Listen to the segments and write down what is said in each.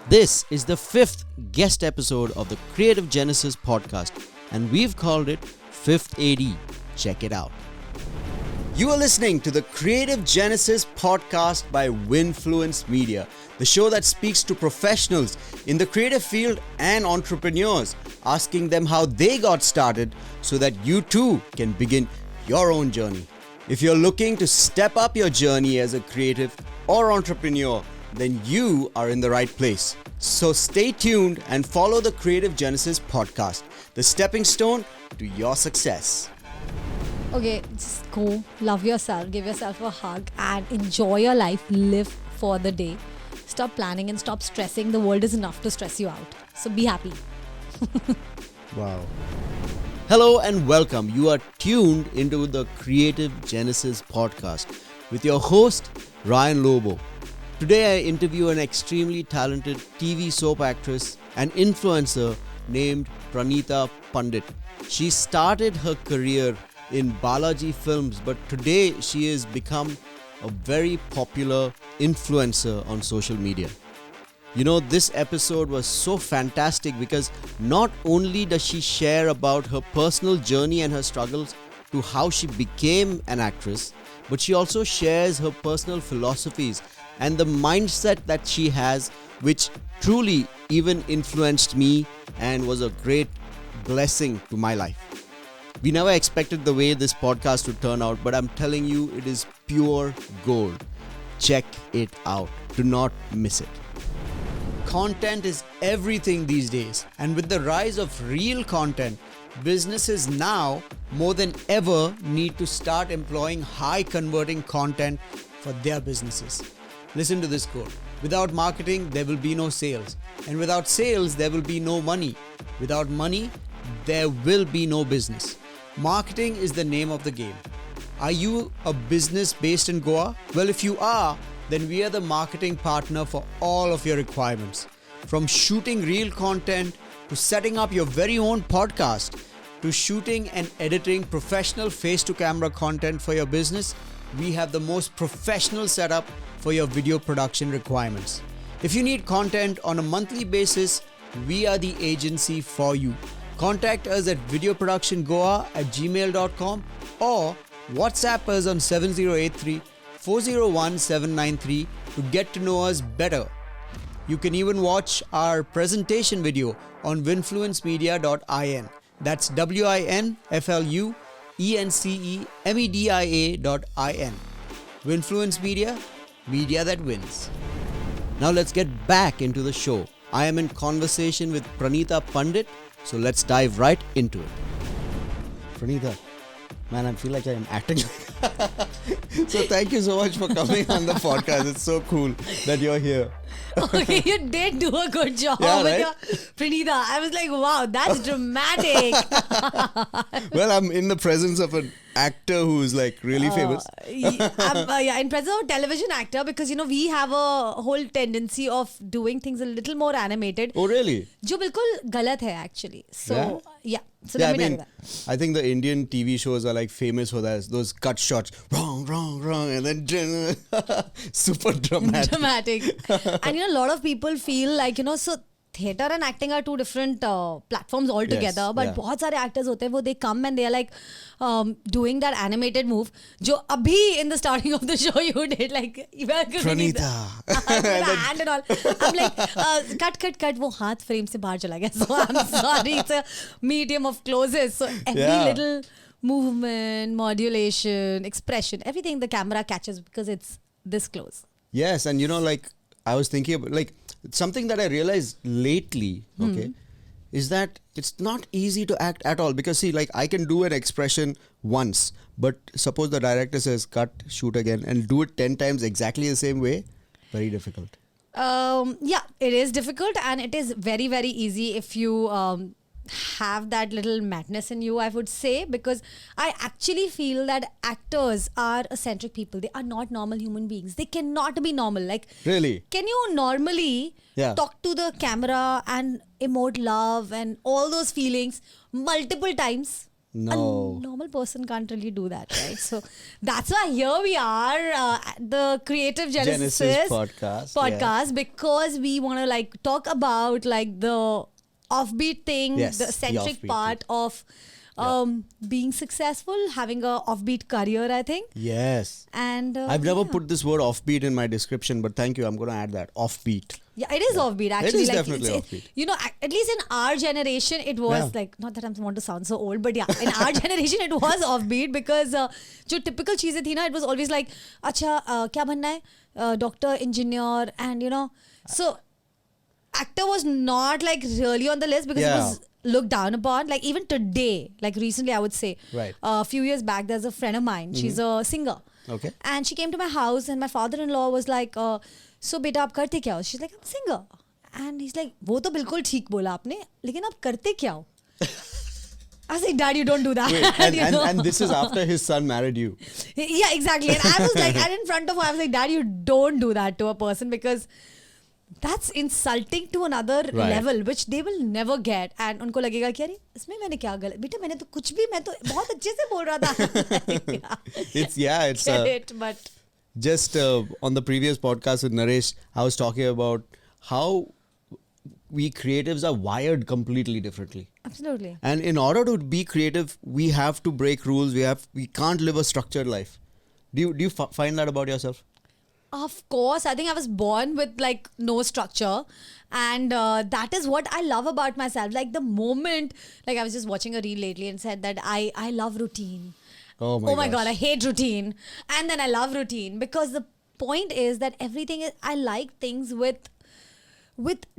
This is the 5th guest episode of the Creative Genesis podcast, and we've called it 5th AD. Check it out. You are listening to the Creative Genesis podcast by Winfluence Media, the show that speaks to professionals in the creative field and entrepreneurs, asking them how they got started so that you too can begin your own journey. If you're looking to step up your journey as a creative or entrepreneur, then you are in the right place. So stay tuned and follow the Creative Genesis podcast, the stepping stone to your success. Okay, just go, love yourself, give yourself a hug and enjoy your life, live for the day. Stop planning and stop stressing. The world is enough to stress you out. So be happy. Wow. Hello and welcome. You are tuned into the Creative Genesis podcast with your host, Ryan Lobo. Today I interview an extremely talented TV soap actress and influencer named Pranitaa Pandit. She started her career in Balaji Films, but today she has become a very popular influencer on social media. You know, this episode was so fantastic because not only does she share about her personal journey and her struggles to how she became an actress, but she also shares her personal philosophies and the mindset that she has, which truly even influenced me and was a great blessing to my life. We never expected the way this podcast would turn out, but I'm telling you, it is pure gold. Check it out. Do not miss it. Content is everything these days, and with the rise of real content, businesses now more than ever need to start employing high converting content for their businesses. Listen to this quote. Without marketing, there will be no sales. And without sales, there will be no money. Without money, there will be no business. Marketing is the name of the game. Are you a business based in Goa? Well, if you are, then we are the marketing partner for all of your requirements. From shooting real content, to setting up your very own podcast, to shooting and editing professional face-to-camera content for your business, we have the most professional setup for your video production requirements. If you need content on a monthly basis, we are the agency for you. Contact us at videoproductiongoa@gmail.com or WhatsApp us on 7083 401 793 to get to know us better. You can even watch our presentation video on winfluencemedia.in. That's winfluencemedia.in. Winfluence Media, media that wins. Now let's get back into the show. I am in conversation with Pranitaa Pandit, so let's dive right into it. Pranitaa, man, I feel like I am acting. So thank you so much for coming on the podcast. It's so cool that you're here. Okay, you did do a good job with your Pranitaa. I was like, wow, that's dramatic. Well, I'm in the presence of an actor who's like really famous. I'm in presence of a television actor because, you know, we have a whole tendency of doing things a little more animated. Oh, really? जो बिल्कुल गलत है actually. So, yeah. So Yeah, let I me tell you mean, that. I think the Indian TV shows are like famous for that. Those cut shots, wrong, and then super dramatic. Dramatic. And you know, a lot of people feel like, you know, so theatre and acting are two different platforms altogether. Yes, but yeah. बहुत सारे actors होते हैं, वो they come and they are like doing that animated move. जो अभी in the starting of the show you did like Pranitaa. the hand and all. I'm like cut. वो हाथ frame से बाहर चला गया. So I'm sorry. It's a medium of closes. So every little movement, modulation, expression, everything the camera catches because it's this close. Yes, and you know, like I was thinking about like something that I realized lately, okay, is that it's not easy to act at all because see, like I can do an expression once, but suppose the director says cut, shoot again, and do it 10 times exactly the same way, very difficult. Yeah, it is difficult and it is very, very easy if you have that little madness in you, I would say, because I actually feel that actors are eccentric people. They are not normal human beings. They cannot be normal. Like, really? Can you normally talk to the camera and emote love and all those feelings multiple times No. A normal person can't really do that, right? So that's why here we are at the Creative Genesis podcast. because we want to like talk about like the offbeat thing, Yes, the the eccentric offbeat part of being successful, having a offbeat career, I think. Yes. And I've never yeah. put this word offbeat in my description, but thank you. I'm going to add that. Offbeat. Yeah, it is offbeat actually. It is like, definitely it's- offbeat. You know, at least in our generation, it was Yeah. like, not that I want to sound so old, but yeah, in our generation, it was offbeat because जो typical चीजें थी ना, it was always like, अच्छा क्या बनना है, doctor, engineer, and you know, so actor was not like really on the list because it Yeah. was looked down upon. Like even today, like recently, I would say, Right. a few years back, there's a friend of mine. She's a singer. Okay. And she came to my house and my father-in-law was like, so beta आप करते क्या हो? She's like, I'm a singer. And he's like, वो तो बिल्कुल ठीक बोला आपने, लेकिन आप करते क्या हो? I was like, Dad, you don't do that. Wait, you know? and this is after his son married you. Yeah, exactly. And I was like, and in front of her, I was like, Dad, you don't do that to a person because that's insulting to another Right. level, which they will never get. And उनको लगेगा कि अरे इसमें मैंने क्या गलत, बेटा मैंने तो कुछ भी, मैं तो बहुत अच्छे से बोल रहा था. It's Get it, but just on the previous podcast with Naresh, I was talking about how we creatives are wired completely differently. absolutely. And in order to be creative, we have to break rules. We can't live a structured life. Do you find that about yourself? Of course, I think I was born with like no structure, and that is what I love about myself. Like the moment, like I was just watching a reel lately and said that I love routine. Oh my God, I gosh. hate routine, and then I love routine because the point is that everything is, I like things with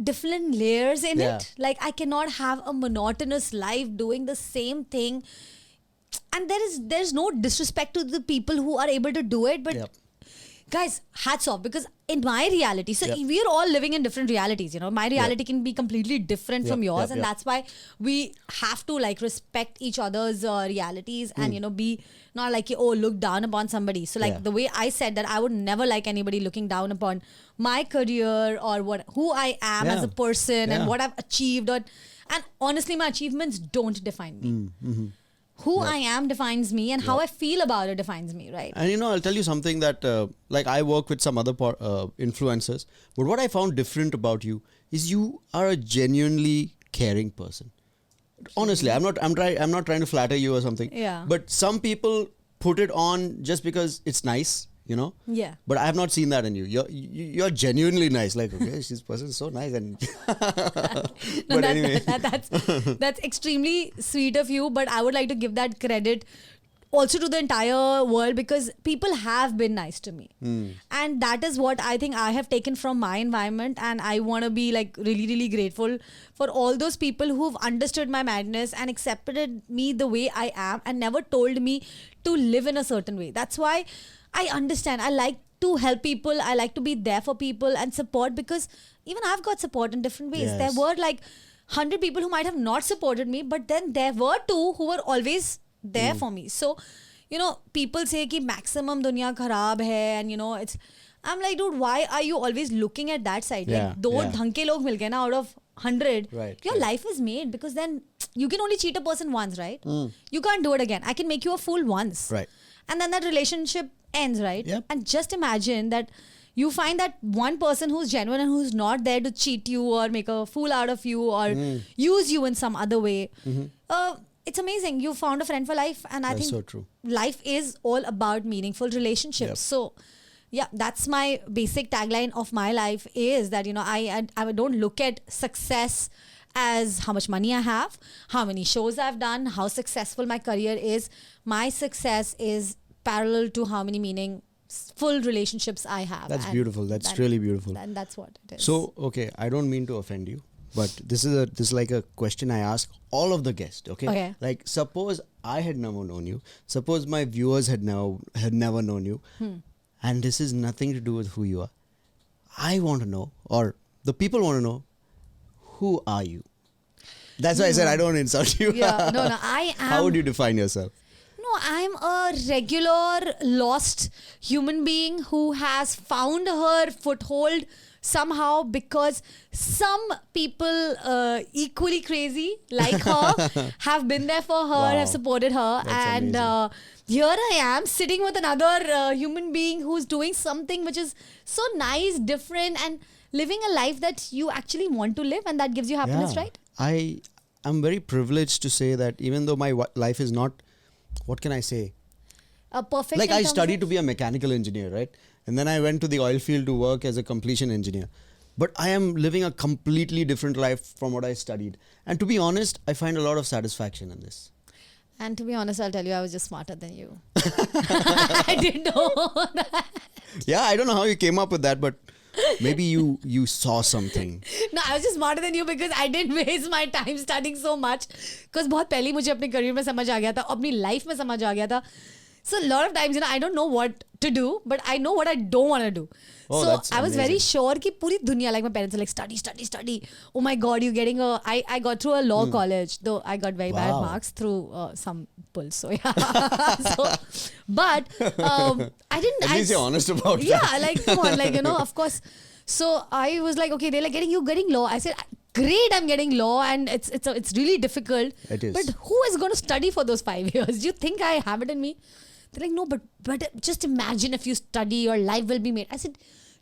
different layers in Yeah. it. Like I cannot have a monotonous life doing the same thing, and there's no disrespect to the people who are able to do it, but. Yep. Guys, hats off, because in my reality, so Yep. we are all living in different realities, you know. My reality can be completely different from Yep, yours, yep, and yep. that's why we have to like respect each other's realities and you know be not like oh look down upon somebody. So like Yeah. the way I said that I would never like anybody looking down upon my career or who I am as Yeah. a person Yeah. and what I've achieved, and honestly, my achievements don't define me. Mm-hmm. Who I am defines me, and how I feel about it defines me, right? And you know, I'll tell you something that, like I work with some other influencers, but what I found different about you is you are a genuinely caring person. Honestly, I'm not trying to flatter you or something. Yeah. But some people put it on just because it's nice, you know. Yeah. But I have not seen that in you. You're genuinely nice. Like, okay, this person is so nice, and No, but anyway. that's extremely sweet of you, but I would like to give that credit also to the entire world because people have been nice to me. And that is what I think I have taken from my environment, and I want to be like really, really grateful for all those people who've understood my madness and accepted me the way I am and never told me to live in a certain way. That's why I understand. I like to help people. I like to be there for people and support because even I've got support in different ways. Yes. There were like 100 people who might have not supported me, but then there were 2 who were always there for me. So, you know, people say कि maximum दुनिया खराब है, and you know, I'm like, dude, why are you always looking at that side? Yeah, Like, 2 yeah. ढंग के लोग मिल गए ना out of 100. Right, Your right. life is made because then you can only cheat a person once, right? You can't do it again. I can make you a fool once. Right. And then that relationship ends, right? Yep. And just imagine that you find that one person who's genuine and who's not there to cheat you or make a fool out of you or use you in some other way. It's amazing. You found a friend for life, and I That's think so true. life is all about meaningful relationships. Yep. So, yeah, that's my basic tagline of my life is that, you know, I don't look at success as how much money I have, how many shows I've done, how successful my career is. My success is parallel to how many meaningful relationships I have. That's And beautiful. That's really beautiful. And that's what it is. So, okay, I don't mean to offend you, but this is like a question I ask all of the guests. Okay. Like, suppose I had never known you. Suppose my viewers had never known you, and this is nothing to do with who you are. I want to know, or the people want to know, who are you? That's why I said I don't want to insult you. Yeah, no, I am. How would you define yourself? No, I'm a regular lost human being who has found her foothold somehow because some people equally crazy like her have been there for her, Wow. have supported her, That's and here I am sitting with another human being who's doing something which is so nice, different, and living a life that you actually want to live, and that gives you happiness, right? I'm very privileged to say that even though my life is not, what can I say? Perfect. Like in I terms studied of- to be a mechanical engineer, right? And then I went to the oil field to work as a completion engineer. But I am living a completely different life from what I studied. And to be honest, I find a lot of satisfaction in this. And to be honest, I'll tell you, I was just smarter than you. I didn't know that. Yeah, I don't know how you came up with that, but maybe you saw something. No, I was just smarter than you because I didn't waste my time studying so much. Because बहुत पहले मुझे अपने career में समझ आ गया था, अपनी life में समझ आ गया था. So a lot of times, I don't know what to do, but I know what I don't want to do. Oh, so that's I was very amazing. sure कि पूरी दुनिया, like my parents are like, study. Oh my God, you're getting a... I got through a law college, though I got very bad Wow. marks through some pulls. So yeah. But I didn't... At least you're honest about yeah, that. like come on, like of course. So I was like, okay, they're like getting law. I said, great, I'm getting law, and it's really difficult. It is. But who is going to study for those 5 years? Do you think I have it in me? They're like, no, but just imagine if you study, your life will be made. I said,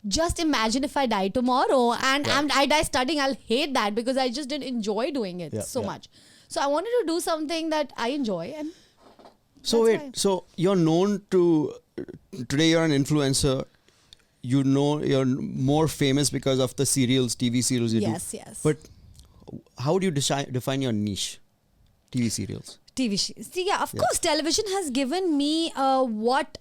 just imagine if I die tomorrow and I die studying. I'll hate that because I just didn't enjoy doing it so much. So I wanted to do something that I enjoy, and So that's wait, why. so you're known to, today you're an influencer. You know you're more famous because of the serials, TV serials you do. Yes. But how would you define your niche? TV serials. TV shows. See, yeah, of course, television has given me what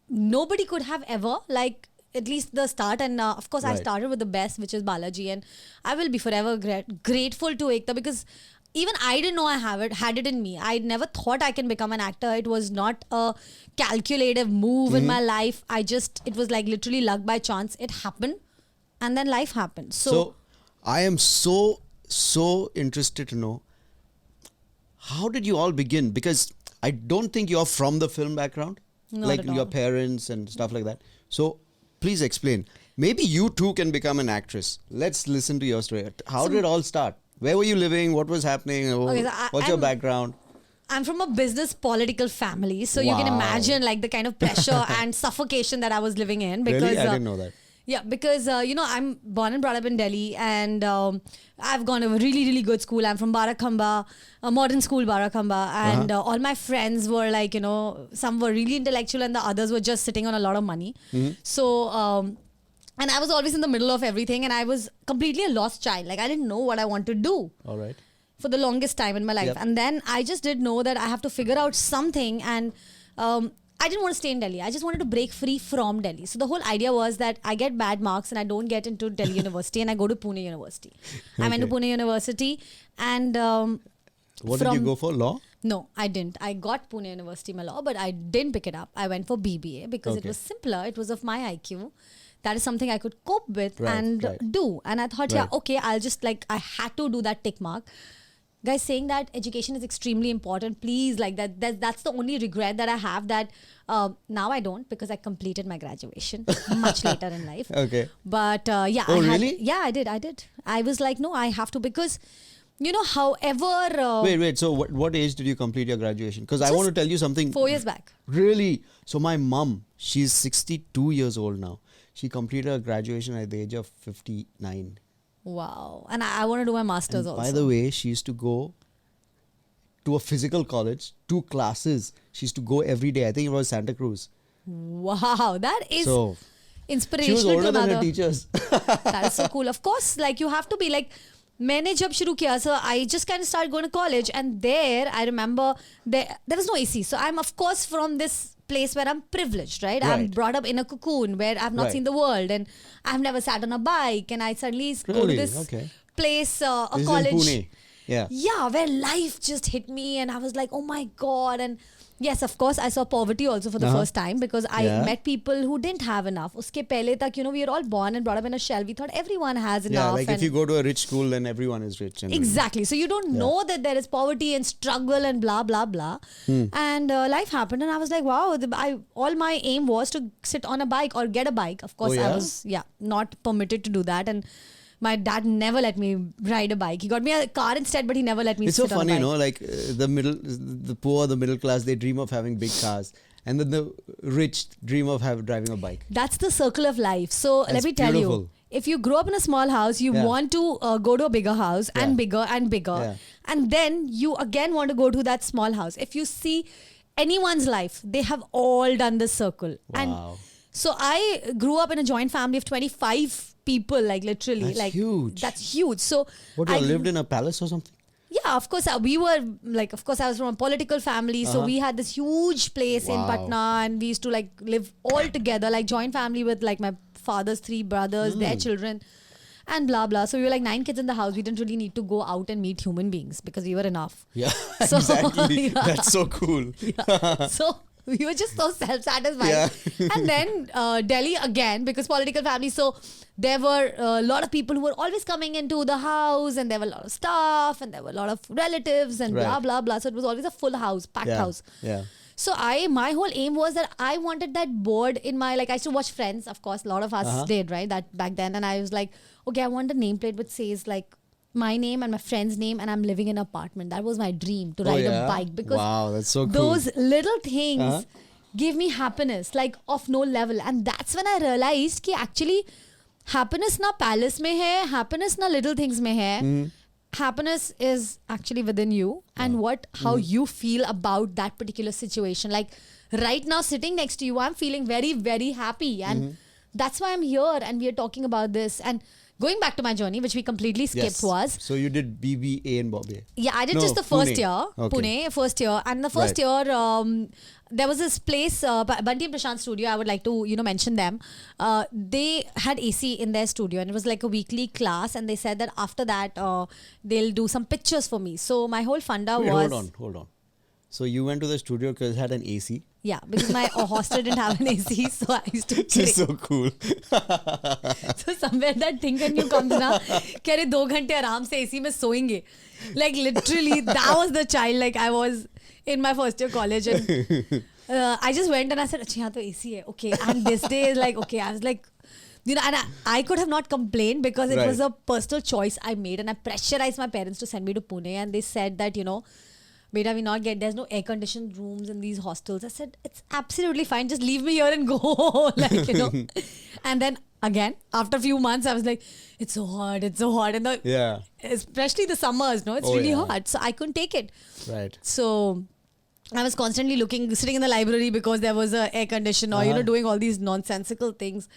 nobody could have ever, like at least the start. And of course, I Right. started with the best, which is Balaji. And I will be forever grateful to Ekta because even I didn't know I had it in me. I never thought I can become an actor. It was not a calculative move in my life. It was like literally luck by chance. It happened. And then life happened. So I am so interested to know, how did you all begin? Because I don't think you're from the film background, Not like at your all. parents and stuff like that. So please explain. Maybe you too can become an actress. Let's listen to your story. How did it all start? Where were you living? What was happening? Okay, so What's your I'm- background? I'm from a business political family, so you can Wow. imagine like the kind of pressure and suffocation that I was living in. Because Really? I didn't know that. Yeah, because I'm born and brought up in Delhi, and I've gone to a really, really good school. I'm from Barakhamba, a modern school, Barakhamba, and all my friends were like, some were really intellectual, and the others were just sitting on a lot of money. So. And I was always in the middle of everything, and I was completely a lost child. Like I didn't know what I want to do All right. for the longest time in my life. Yep. And then I just did know that I have to figure out something, and I didn't want to stay in Delhi. I just wanted to break free from Delhi. So the whole idea was that I get bad marks and I don't get into Delhi University, and I go to Pune University. I went to Okay. Pune University, and What did you go for? Law? no, I didn't. I got Pune University my law, but I didn't pick it up. I went for BBA because it Okay. was simpler. It was of my IQ. That is something I could cope with Right, and right. do. And I thought, Right. okay, I had to do that tick mark. Guys, saying that education is extremely important, please, like that's the only regret that I have, that now I don't, because I completed my graduation much later in life. Okay. But yeah. Oh, really? Yeah, I did. I was like, no, I have to, because, however... Wait. So what age did you complete your graduation? Because I Just want to tell you something. 4 years back. Really? So my mom, she's 62 years old now. She completed her graduation at the age of 59. Wow. And I want to do my master's And also. by the way, she used to go to a physical college, 2 classes. She used to go every day. I think it was Santa Cruz. Wow. That is So inspirational she was older to than another. her teachers. That is so cool. Of course, like you have to be like, मैंने जब शुरू किया, so I just kind of started going to college, and there I remember there was no AC. So I'm of course from this place where I'm privileged, right? I'm Right. brought up in a cocoon where I've not Right. seen the world, and I've never sat on a bike, and I suddenly go to Really? this Okay. place, a This is in college. Pune. Yeah. Yeah, where life just hit me, and I was like, oh my God. And Yes, of course, I saw poverty also for the first time because I met people who didn't have enough. Uske pehle tak, we are all born and brought up in a shell. We thought everyone has enough. Yeah, like if you go to a rich school, then everyone is rich. Exactly. So you don't know that there is poverty and struggle and blah, blah, blah. And life happened and I was like, wow, all my aim was to sit on a bike or get a bike. Of course, I was not permitted to do that. And my dad never let me ride a bike. He got me a car instead, but he never let me sit on a bike. It's so funny, like the poor, the middle class, they dream of having big cars. And then the rich dream of driving a bike. That's the circle of life. So let me tell you, if you grow up in a small house, you want to go to a bigger house and bigger and bigger. Yeah. And then you again want to go to that small house. If you see anyone's life, they have all done this circle. Wow. And so I grew up in a joint family of 25 people, like literally. That's huge. That's huge. So what, you lived in a palace or something? Yeah, of course. We were of course, I was from a political family. So we had this huge place in Patna and we used to live all together, like joint family with my father's 3 brothers, their children and blah, blah. So we were 9 kids in the house. We didn't really need to go out and meet human beings because we were enough. Yeah, so, exactly. That's so cool. So we were just so self-satisfied. Yeah. And then Delhi again, because political family. So there were a lot of people who were always coming into the house and there were a lot of staff and there were a lot of relatives and blah, blah, blah. So it was always a full house, packed house. Yeah. So my whole aim was that I wanted that board in my, I used to watch Friends, of course, a lot of us did, right, that back then. And I was like, okay, I want a nameplate which says my name and my friend's name and I'm living in an apartment. That was my dream, to ride a bike. Because that's so cool. Those little things give me happiness, of no level. And that's when I realized कि actually happiness na palace mein hai, happiness na little things mein hai. Happiness is actually within you and how you feel about that particular situation. Right now sitting next to you, I'm feeling very, very happy. And that's why I'm here and we are talking about this. And going back to my journey, which we completely skipped was... So you did BBA in Bombay? Yeah, I did just the first year. Pune, first year. And the first year, there was this place, Bunty and Prashant Studio, I would like to, mention them. They had AC in their studio and it was a weekly class and they said that after that, they'll do some pictures for me. So my whole funda was... Hold on. So you went to the studio because it had an AC? Yeah, because my hostel didn't have an AC, so I used to... This is so cool. So somewhere that thing when you come na, कि अरे 2 घंटे आराम से AC में सोएंगे. Literally, that was the child. I was in my first year college and I just went and I said, अच्छा यहाँ तो AC है. Okay, and this day is okay. I was and I could have not complained because it was a personal choice I made and I pressurized my parents to send me to Pune and they said that, Beta, there's no air conditioned rooms in these hostels. I said, it's absolutely fine. Just leave me here and go. And then again, after a few months, I was like, it's so hot. And especially the summers, it's really hot. So I couldn't take it. Right. So I was constantly sitting in the library because there was a air conditioner, doing all these nonsensical things.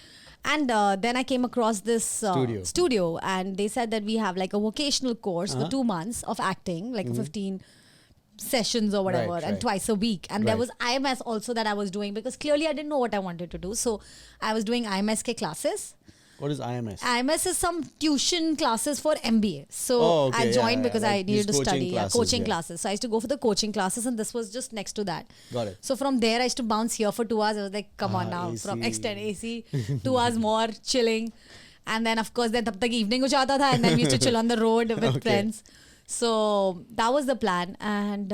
And then I came across this studio and they said that we have a vocational course for 2 months of acting, 15 sessions or whatever and twice a week and there was IMS also that I was doing because clearly I didn't know what I wanted to do, so I was doing IMS ke classes. What is IMS? IMS is some tuition classes for MBA. So I joined because I needed to study coaching classes. So I used to go for the coaching classes and this was just next to that. Got it. So from there I used to bounce here for 2 hours. I was like, come on now, AC. From extend AC 2 hours more chilling and then of course then tab tak evening ho jata tha and then we used to chill on the road with friends. So that was the plan and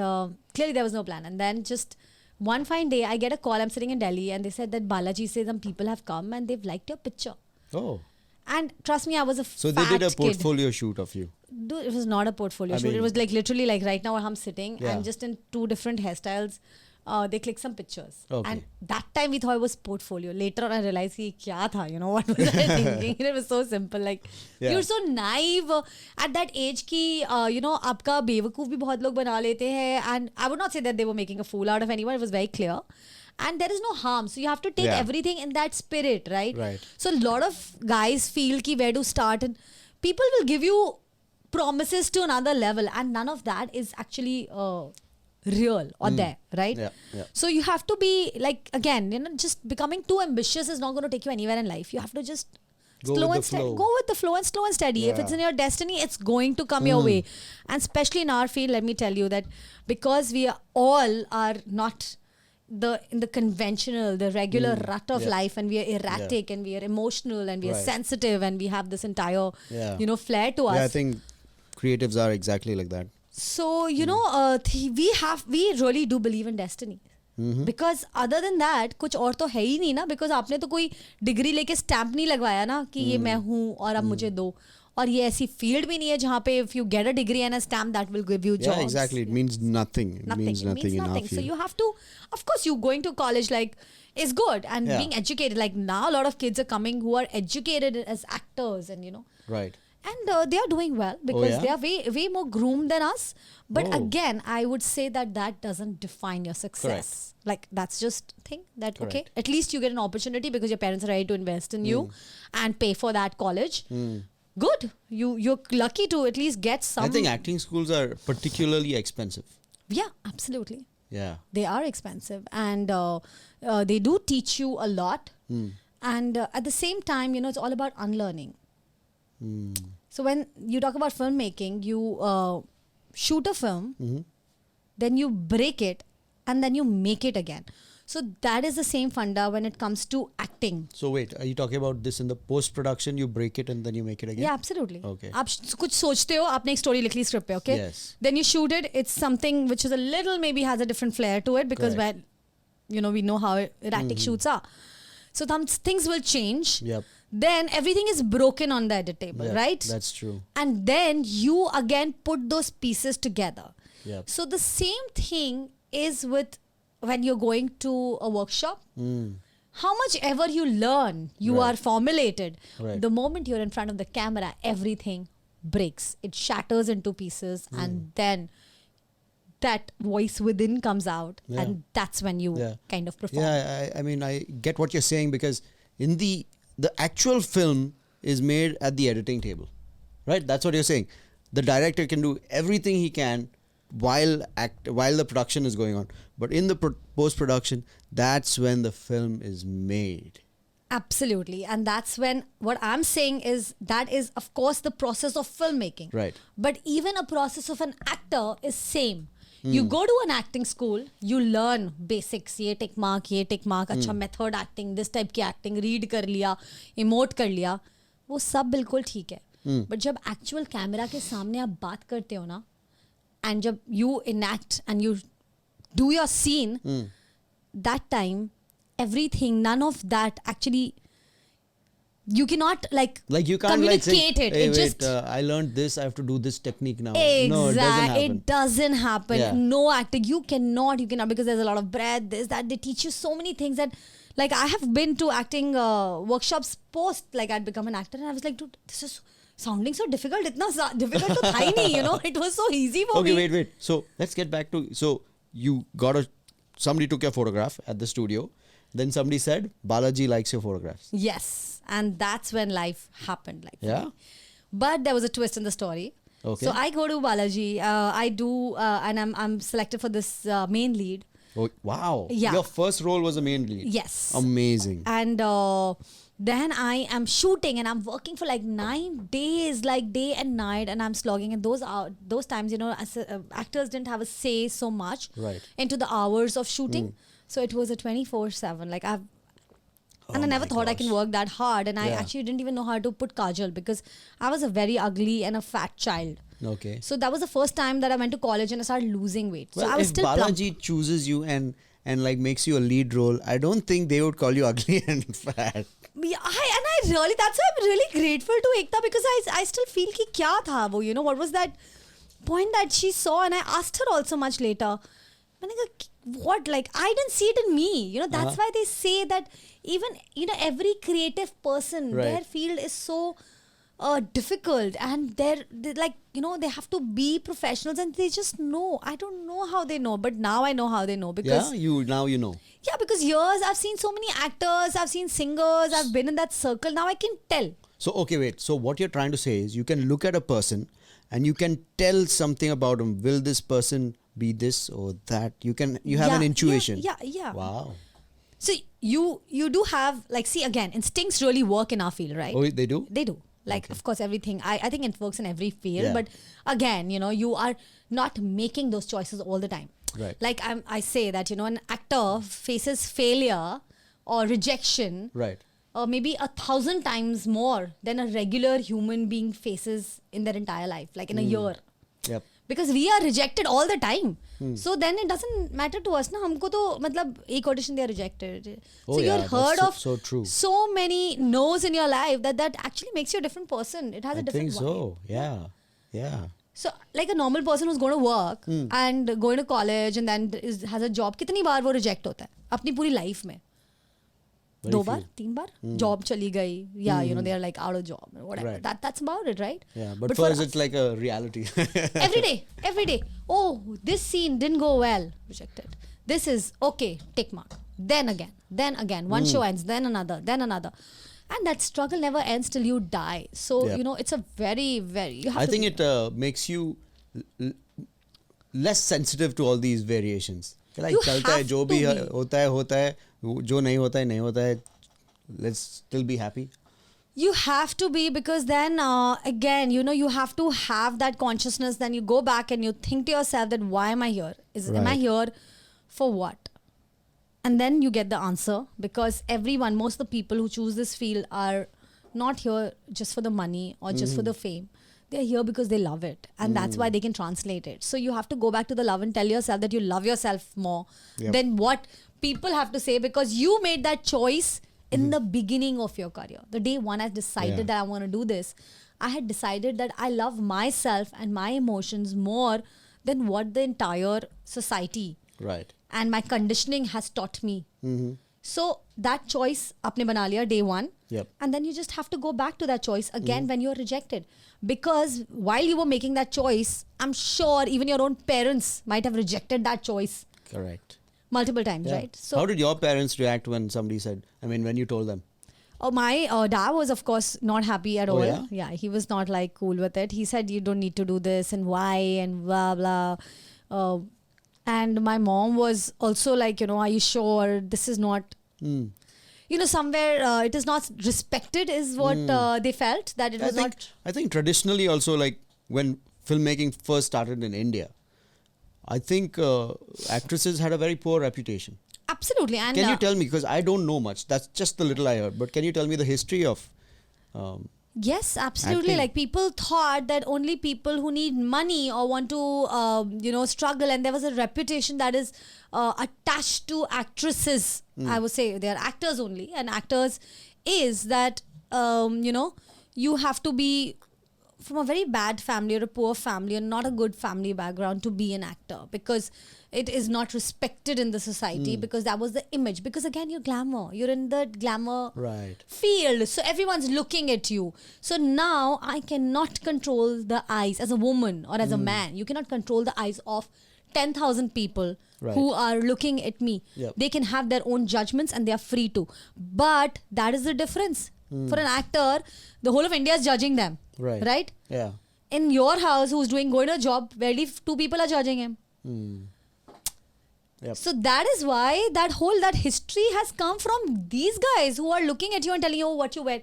clearly there was no plan. And then just one fine day I get a call, I'm sitting in Delhi and they said that Balaji says some people have come and they've liked your picture. Oh. And trust me, I was a So they did a portfolio shoot of you? Dude, it was not a portfolio shoot. It was literally right now I'm sitting and just in 2 different hairstyles. They clicked some pictures. Okay. And that time we thought it was portfolio. Later on I realized kya tha, what was I thinking? It was so simple. You're so naive at that age ki, aapka bewakoof bhi bahut log bana lete hai. And I would not say that they were making a fool out of anyone. It was very clear. And there is no harm. So you have to take everything in that spirit, right? So a lot of guys feel ki where to start and people will give you promises to another level and none of that is actually... real or there, right? So you have to be again, just becoming too ambitious is not going to take you anywhere in life. You have to just go with the flow and slow and steady. If it's in your destiny, it's going to come your way. And especially in our field, let me tell you that because we all are not in the conventional, the regular rut of Yeah. life, and we are erratic and we are emotional and we are Right. sensitive and we have this entire, Yeah. flair to us. Yeah, I think creatives are exactly like that. So, we really do believe in destiny. Because other than that, कुछ और तो है ही नहीं ना, because आपने तो कोई degree लेके स्टैम्प नहीं लगवाया ना कि ये मैं हूँ और अब मुझे दो. और ये ऐसी फील्ड भी नहीं है जहाँ पे if you get a degree and a stamp that will give you jobs. Yeah, exactly. It means nothing. It means nothing in our So field. you have to, of course, you going to college like is good and Yeah. being educated. Like now, a lot of kids are coming who are educated as actors, and Right. and they are doing well because yeah? they are way more groomed than us. But Oh. again, I would say that doesn't define your success. Like that's just thing that okay, Correct. at least you get an opportunity because your parents are ready to invest in you and pay for that college. Good, you're lucky to at least get some. I think acting schools are particularly expensive. Yeah, absolutely. Yeah. They are expensive, and they do teach you a lot. And at the same time, it's all about unlearning. So when you talk about filmmaking, you shoot a film, then you break it, and then you make it again. So that is the same funda when it comes to acting. So wait, are you talking about this in the post-production? You break it and then you make it again? Yeah, absolutely. Okay. आप कुछ सोचते हो, आपने एक story लिख ली script पे, okay? Yes. Then you shoot it. It's something which is a little maybe has a different flair to it because Correct. when we know how erratic shoots are. So things will change. Yep. Then everything is broken on the edit table, Yep, right? That's true. And then you again put those pieces together. Yep. So the same thing is with when you're going to a workshop. How much ever you learn, you Right. are formulated. Right. The moment you're in front of the camera, everything breaks. It shatters into pieces, and then that voice within comes out, Yeah. and that's when you Yeah. kind of perform. Yeah, I mean, I get what you're saying because in the actual film is made at the editing table, right? That's what you're saying. The director can do everything he can while the production is going on, but in the post production, that's when the film is made. Absolutely. And that's when what I'm saying is that is of course the process of filmmaking. Right. But even a process of an actor is same. You go to an acting school, you learn basics, ये tick mark, अच्छा method acting, this type की acting, read कर लिया, emote कर लिया, वो सब बिल्कुल ठीक है. But जब actual camera के सामने आप बात करते हो ना, and जब you enact and you do your scene, that time, everything, none of that actually, you cannot Like you can't communicate say, it. hey, It wait, just I learned this, I have to do this technique now. exactly. No, it doesn't happen. It doesn't happen. Yeah. No acting. You cannot because there's a lot of breath. This that they teach you so many things that, like I have been to acting workshops post like I'd become an actor and I was like, dude, this is sounding so difficult. Itna difficult to tha hi nahi, it was so easy for me. Okay, wait. So let's get back to you somebody took your photograph at the studio. Then somebody said, Balaji likes your photographs. Yes, and that's when life happened. Like, Yeah? but there was a twist in the story. Okay. So I go to Balaji. I do, and I'm selected for this main lead. Oh, wow. Yeah. Your first role was a main lead. Yes. Amazing. And then I am shooting and I'm working for like 9 days, like day and night, and I'm slogging. And those times, as actors didn't have a say so much Right. into the hours of shooting. So it was a 24/7. Like I never thought I can work that hard. And I Yeah. actually didn't even know how to put kajal because I was a very ugly and a fat child. Okay. So that was the first time that I went to college and I started losing weight. Well, so I was if still plump. Balaji chooses you and like makes you a lead role, I don't think they would call you ugly and fat. Yeah, that's why I'm really grateful to Ekta because I still feel ki kya tha wo, what was that point that she saw, and I asked her also much later. मैंने कहा, what, like I didn't see it in me, that's why they say that even every creative person, Right. their field is so difficult, and they're like they have to be professionals, and they just know. I don't know how they know, but now I know how they know because Now you know. yeah, because years I've seen so many actors, I've seen singers, I've been in that circle. Now I can tell. So, okay, wait. So, what you're trying to say is you can look at a person and you can tell something about him. Will this person be this or that? You have an intuition. Yeah. Wow. So you do have, like, see, again, instincts really work in our field, right? Oh, they do? They do. Like, of course, everything. I think it works in every field. Yeah. But again, you are not making those choices all the time. Right. Like I say that, an actor faces failure or rejection Right. maybe 1,000 times more than a regular human being faces in their entire life, like in a year. Yep. Because we are rejected all the time. So then it doesn't matter to us. Na, humko to, matlab, ek audition they are rejected. Oh, so yeah, you're heard that's of so true. so many no's in your life that actually makes you a different person. It has a I different think so. Yeah. Yeah. So like a normal person who's going to work and going to college and then has a job, कितनी बार वो reject होता है अपनी पूरी life में? Very 2 बार, few. 3 बार, job चली गई, yeah, they are like out of job or whatever. Right. That's about it, right? Yeah. But for us, it's like a reality. every day. Oh, this scene didn't go well, rejected. This is okay, tick mark. Then again. One show ends, then another. And that struggle never ends till you die. So, Yep. it's a very, very... You have I to think it makes you less sensitive to all these variations. Like, You चलता है have जो to भी be. होता है जो नहीं होता है let's still be happy. You have to be, because then again, you have to have that consciousness. Then you go back and you think to yourself that why am I here? Am I Right. here for what? And then you get the answer, because most of the people who choose this field are not here just for the money or just for the fame. They're here because they love it, and that's why they can translate it. So you have to go back to the love and tell yourself that you love yourself more than what people have to say, because you made that choice in the beginning of your career. The day one I decided that I want to do this, I had decided that I love myself and my emotions more than what the entire society Right. and my conditioning has taught me. So that choice apne bana liya day one. Yep. And then you just have to go back to that choice again when you're rejected. Because while you were making that choice, I'm sure even your own parents might have rejected that choice Correct. multiple times, Yeah. right? So how did your parents react when somebody said, when you told them? my dad was, of course, not happy at Oh, all. yeah? He was not like cool with it. He said, you don't need to do this and why and blah, blah. And my mom was also like, are you sure this is not, somewhere it is not respected is what they felt, that it was not. I think traditionally also, like when filmmaking first started in India, I think actresses had a very poor reputation. Absolutely. And Can you tell me, because I don't know much, that's just the little I heard, but can you tell me the history of yes, absolutely. acting? Like people thought that only people who need money or want to, struggle, and there was a reputation that is attached to actresses. I would say they are actors only, and actors is that, you have to be from a very bad family or a poor family or not a good family background to be an actor, because it is not respected in the society, because that was the image. Because again, you're glamour. You're in the glamour Right. field. So everyone's looking at you. So now I cannot control the eyes as a woman or as a man. You cannot control the eyes of 10,000 people Right. who are looking at me. Yep. They can have their own judgments and they are free to. But that is the difference. For an actor, the whole of India is judging them. Right. Right? Yeah. In your house, who's going to a job, barely 2 people are judging him. Yep. So that is why that history has come from these guys who are looking at you and telling you, oh, what you wear.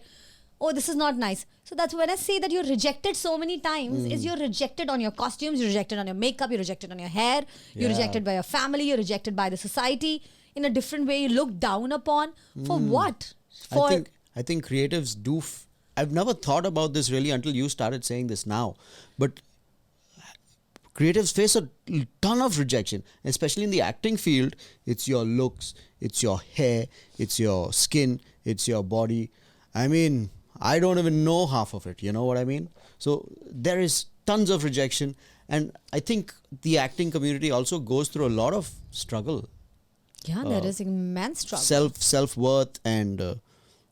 Oh, this is not nice. So that's when I say that you're rejected so many times, is you're rejected on your costumes, you're rejected on your makeup, you're rejected on your hair, you're Yeah. rejected by your family, you're rejected by the society. In a different way, you look down upon. For what? I think creatives do. I've never thought about this really until you started saying this now. But creatives face a ton of rejection, especially in the acting field. It's your looks, it's your hair, it's your skin, it's your body. I don't even know half of it. You know what I mean? So there is tons of rejection, and I think the acting community also goes through a lot of struggle. Yeah, there is immense struggle. Self-worth, and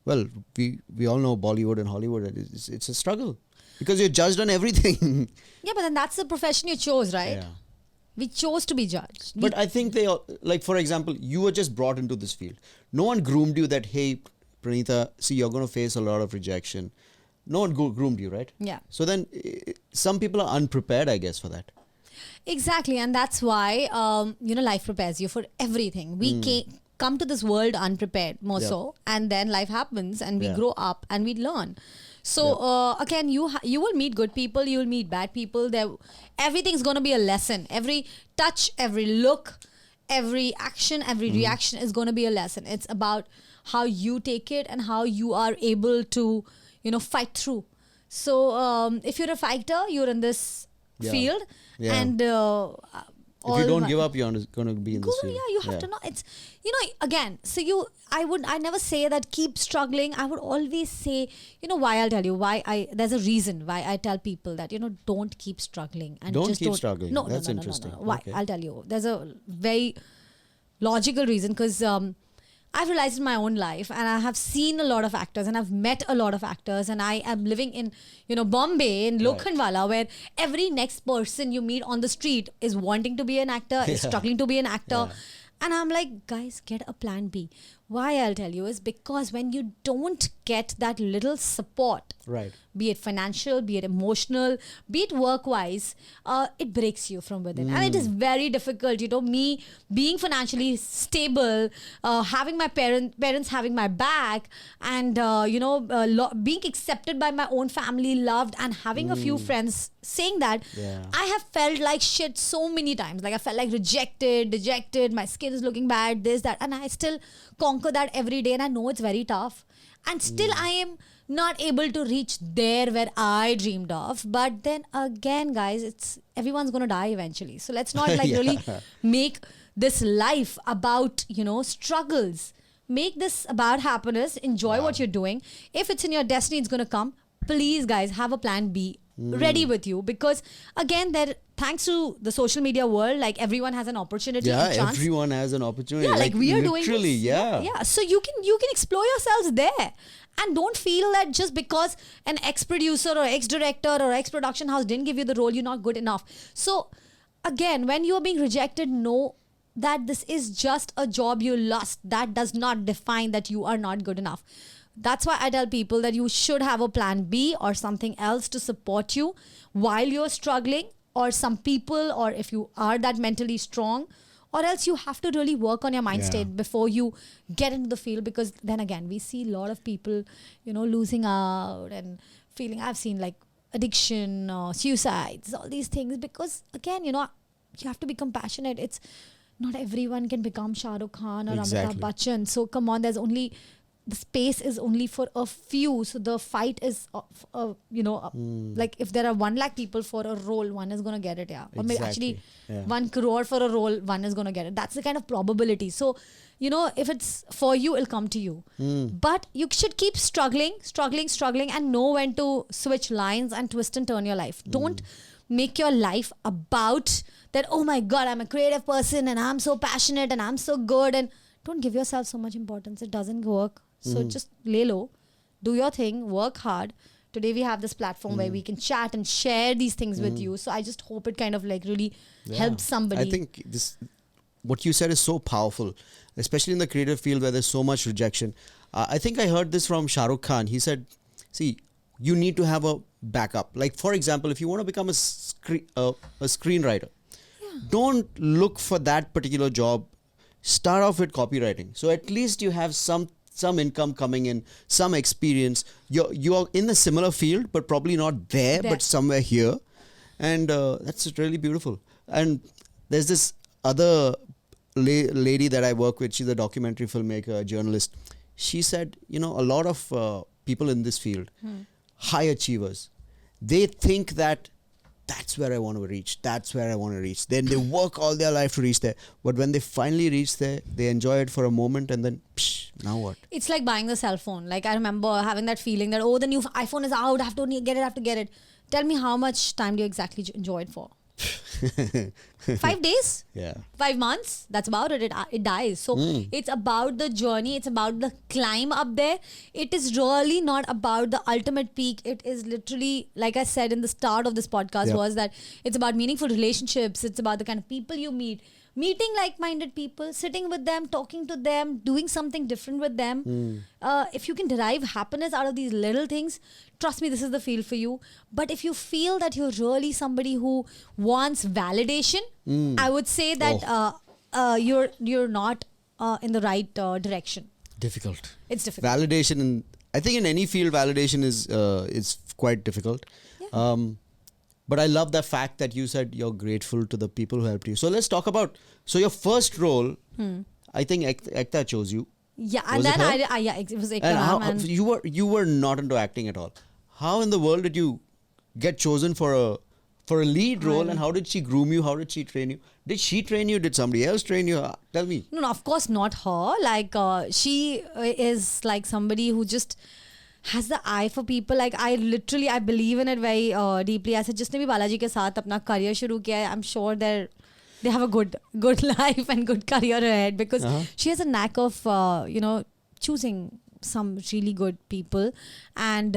we all know Bollywood and Hollywood, it's a struggle because you're judged on everything. Yeah, but then that's the profession you chose, right? Yeah. We chose to be judged. But I think they all, like, for example, you were just brought into this field. No one groomed you that, hey, Pranitaa, see, you're going to face a lot of rejection. No one groomed you, right? Yeah. So then some people are unprepared, I guess, for that. Exactly, and that's why life prepares you for everything. come to this world unprepared, more so, and then life happens, and we grow up and we learn. So again, you will meet good people, you will meet bad people. Everything's gonna be a lesson. Every touch, every look, every action, every reaction is gonna be a lesson. It's about how you take it and how you are able to, fight through. So if you're a fighter, you're in this field, and if you don't give up, you're going to be in this field. Yeah, you have to know. It's, again, so I never say that keep struggling. I would always say, why I'll tell you, there's a reason why I tell people that, don't keep struggling. And don't just keep struggling. No, That's no. interesting. Why? Okay. I'll tell you. There's a very logical reason, because I've realized in my own life, and I have seen a lot of actors, and I've met a lot of actors, and I am living in, Bombay, in Lokhandwala, where every next person you meet on the street is wanting to be an actor, is struggling to be an actor. And I'm like, guys, get a plan B. Why I'll tell you is because when you don't get that little support, right, be it financial, be it emotional, be it work-wise, it breaks you from within. And it is very difficult, me being financially stable, having my parents having my back, and, being accepted by my own family, loved, and having a few friends saying that, I have felt like shit so many times. Like I felt like rejected, dejected, my skin is looking bad, this, that, and I still conquer that every day, and I know it's very tough. And still I am not able to reach there where I dreamed of. But then again, guys, everyone's going to die eventually. So let's not really make this life about, struggles. Make this about happiness. Enjoy what you're doing. If it's in your destiny, it's going to come. Please, guys, have a plan B ready with you, because again, thanks to the social media world, like everyone has an opportunity, a chance. Everyone has an opportunity. Yeah, like we are doing this. Yeah. So you can explore yourselves there, and don't feel that just because an ex-producer or ex-director or ex-production house didn't give you the role, you're not good enough. So again, when you're being rejected, know that this is just a job you lost. That does not define that you are not good enough. That's why I tell people that you should have a plan B or something else to support you while you're struggling, or some people, or if you are that mentally strong, or else you have to really work on your mind state before you get into the field. Because then again, we see a lot of people, losing out and feeling, I've seen like addiction, suicides, all these things, because again, you have to be compassionate. It's not everyone can become Shah Rukh Khan or Amitabh Bachchan. So come on, the space is only for a few. So the fight is, like if there are 1 lakh people for a role, one is going to get it. Or maybe actually 1 crore for a role, one is going to get it. That's the kind of probability. So, if it's for you, it'll come to you. But you should keep struggling, and know when to switch lines and twist and turn your life. Don't make your life about that, oh my God, I'm a creative person and I'm so passionate and I'm so good. And don't give yourself so much importance. It doesn't work. So just lay low, do your thing, work hard. Today we have this platform where we can chat and share these things with you. So I just hope it kind of like really helps somebody. I think what you said is so powerful, especially in the creative field where there's so much rejection. I think I heard this from Shah Rukh Khan. He said, see, you need to have a backup. Like for example, if you want to become a screenwriter, don't look for that particular job. Start off with copywriting. So at least you have some income coming in, some experience. You're in a similar field, but probably not there. But somewhere here. And that's really beautiful. And there's this other lady that I work with. She's a documentary filmmaker, a journalist. She said, a lot of people in this field, high achievers, they think that that's where I want to reach. That's where I want to reach. Then they work all their life to reach there. But when they finally reach there, they enjoy it for a moment and then, now what? It's like buying the cell phone. Like I remember having that feeling that, the new iPhone is out. I have to get it. Tell me how much time do you exactly enjoy it for? 5 days? Yeah. 5 months? That's about it. It dies. So it's about the journey. It's about the climb up there. It is really not about the ultimate peak. It is literally, like I said in the start of this podcast, was that it's about meaningful relationships. It's about the kind of people you meet. Meeting like-minded people, sitting with them, talking to them, doing something different with them. If you can derive happiness out of these little things, trust me, this is the field for you. But if you feel that you're really somebody who wants validation, I would say that you're not in the right direction. Difficult. It's difficult. Validation, I think in any field, validation is quite difficult. Yeah. But I love the fact that you said you're grateful to the people who helped you. So let's talk about, so your first role, I think Ekta chose you. Yeah, and Was it then her? it was Ekta And how, ma'am, and you were not into acting at all. How in the world did you get chosen for a lead role, and how did she groom you? How did she train you? Did she train you? Did somebody else train you? Tell me. no, of course not her. Like she is like somebody who just has the eye for people. Like I believe in it very deeply. I said, जिसने भी बालाजी के साथ अपना career शुरू किया है, I'm sure they have a good life and good career ahead, because she has a knack of choosing some really good people. And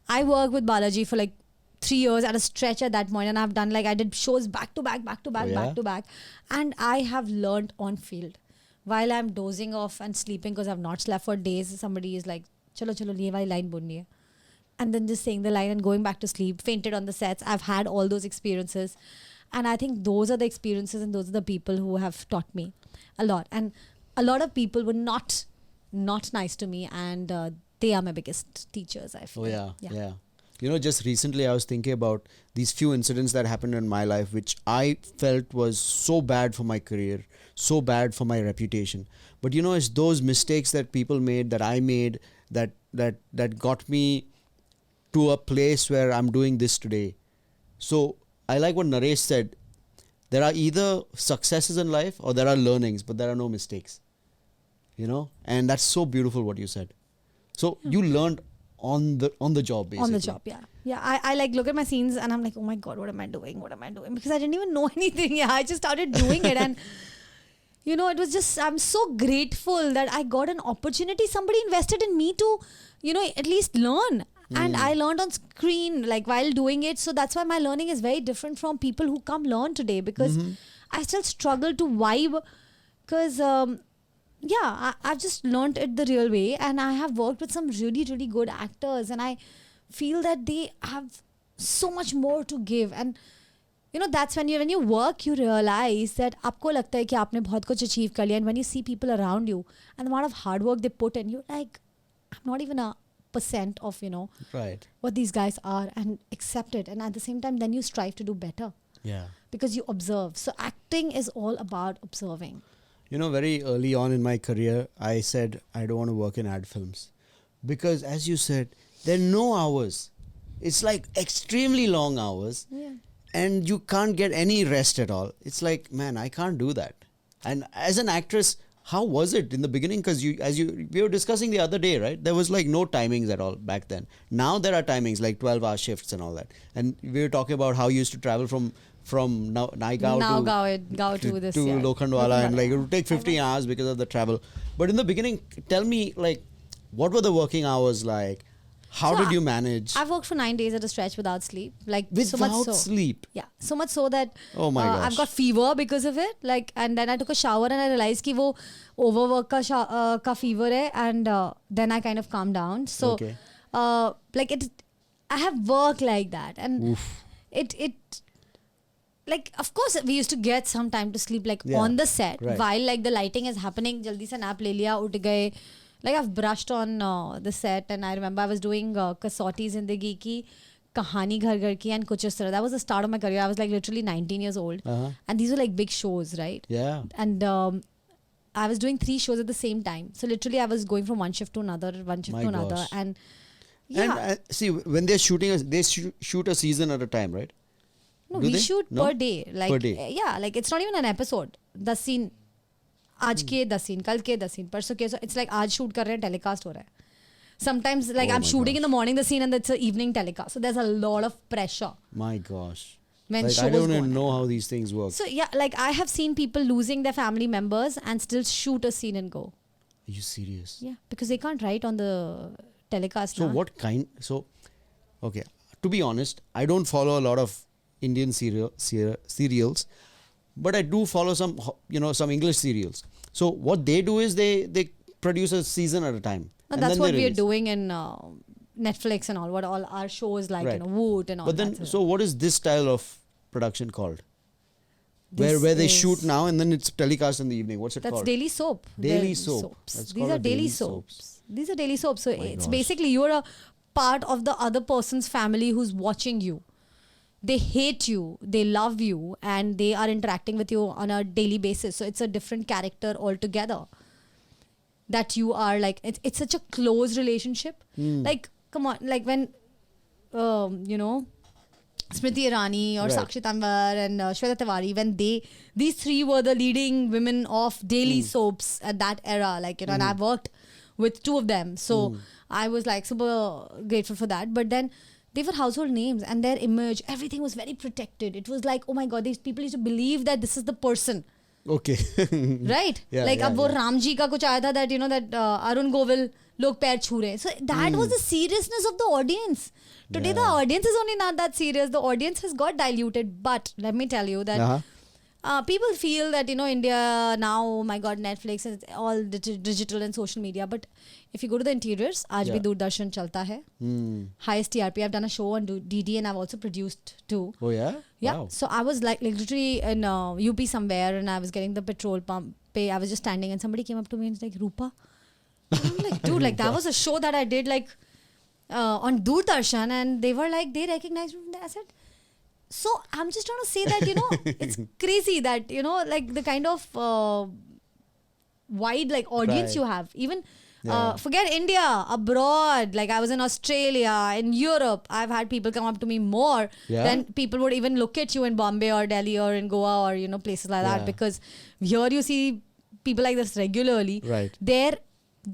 I worked with Balaji for like 3 years at a stretch at that point, and I've done, like, I did shows back to back, back to back, back to back, and I have learned on field while I'm dozing off and sleeping because I've not slept for days. Somebody is like, chalo chalo ye wali line bolni hai, and then just saying the line and going back to sleep, fainted on the sets. I've had all those experiences, and I think those are the experiences and those are the people who have taught me a lot. And a lot of people were not nice to me, and they are my biggest teachers, I feel. Oh yeah. You know, just recently I was thinking about these few incidents that happened in my life, which I felt was so bad for my career, so bad for my reputation. But you know, it's those mistakes that people made, that I made, that got me to a place where I'm doing this today. So I like what Naresh said. There are either successes in life or there are learnings, but there are no mistakes. You know, and that's so beautiful what you said. So you learned on the job, basically. On the job, yeah. I like look at my scenes and I'm like, oh my god, what am I doing? Because I didn't even know anything. Yeah, I just started doing it, and you know, it was just, I'm so grateful that I got an opportunity. Somebody invested in me to, you know, at least learn. And I learned on screen, like, while doing it. So that's why my learning is very different from people who come learn today, because I still struggle to vibe, because I've just learned it the real way, and I have worked with some really, really good actors, and I feel that they have so much more to give. And you know, that's when you work, you realize that आपको लगता है कि आपने बहुत कुछ achieve कर लिया, and when you see people around you and the amount of hard work they put in, you're like, I'm not even a % of, you know, right, what these guys are, and accept it. And at the same time, then you strive to do better. Yeah. Because you observe. So acting is all about observing. You know, very early on in my career, I said I don't want to work in ad films, because as you said, there are no hours. It's like extremely long hours, and you can't get any rest at all. It's like, man, I can't do that. And as an actress, how was it in the beginning? Because we were discussing the other day, right? There was like no timings at all back then. Now there are timings, like 12-hour shifts and all that. And we were talking about how you used to travel from Naigaon to Lokhandwala, and like it would take 15 hours because of the travel. But in the beginning, tell me, like, what were the working hours like? How did you manage? I've worked for 9 days at a stretch without sleep. Like, without so much so. sleep? Yeah. So much so that I've got fever because of it. Like, and then I took a shower and I realized कि वो overwork का fever है, and then I kind of calmed down. So, like I have worked like that, and it like, of course we used to get some time to sleep, like on the set, while like the lighting is happening. Jaldi se nap le liya, उठ गए. Like, I've brushed on the set, and I remember I was doing Kasauti Zindagi Ki, Kahani Ghar Ghar Ki, and Kuch Is Tarah. That was the start of my career. I was like literally 19 years old, and these were like big shows, right? Yeah. And I was doing 3 shows at the same time. So literally I was going from one shift to another, and And see, when they're shooting, they shoot a season at a time, right? No, we shoot per day. Like, per day. Yeah, like it's not even an episode. The scene, आज के 10 scene, कल के 10 scene, परसों के. So it's like आज shoot कर रहे हैं, telecast हो रहा है. Sometimes like I'm shooting in the morning the scene, and it's an evening telecast. So there's a lot of pressure. My gosh. When like, I don't even know how these things work. So yeah, like I have seen people losing their family members and still shoot a scene and go. Are you serious? Yeah, because they can't write on the telecast. So what kind? So, okay. To be honest, I don't follow a lot of Indian serials, but I do follow some, some English serials. So what they do is they produce a season at a time. And that's what we are doing in Netflix and all. What all our shows like, Woot and all. But then, so what is this style of production called? where they shoot now and then it's telecast in the evening. What's it That's called? daily soap. Daily soap. That's These called are a daily daily soaps. These are daily soaps. So My it's gosh. basically you're a part of the other person's family who's watching you. They hate you, they love you, and they are interacting with you on a daily basis. So it's a different character altogether. That you are like, it's such a close relationship. Like, come on, like when, Smriti Irani or Right. Sakshi Tanwar and Shweta Tiwari, when these three were the leading women of daily soaps at that era, like, and I've worked with two of them. So I was like super grateful for that. But then they were household names and their image, everything was very protected. It was like, oh my God, these people used to believe that this is the person. Okay. Right? Yeah, like yeah, अब वो yeah. Ram ji का कुछ आया था that Arun Govil लोग पैर छू रहे हैं. So that was the seriousness of the audience. Today the audience is only not that serious. The audience has got diluted. But let me tell you that people feel that India now, oh my God, Netflix is all digital and social media. But if you go to the interiors, आज भी दूरदर्शन चलता है. Highest TRP. I've done a show on DD and I've also produced too. Oh yeah? Yeah. Wow. So I was like literally in UP somewhere and I was getting the petrol pump pay. I was just standing and somebody came up to me and was like, Rupa. And I'm like, dude, like that was a show that I did like on Doordarshan and they were like, they recognized me. I said, so I'm just trying to say that, it's crazy that, like the kind of wide like audience Right. you have. Even Yeah. forget India, abroad. Like I was in Australia, in Europe. I've had people come up to me more Yeah. than people would even look at you in Bombay or Delhi or in Goa or places like that. Yeah. Because here you see people like this regularly. Right. There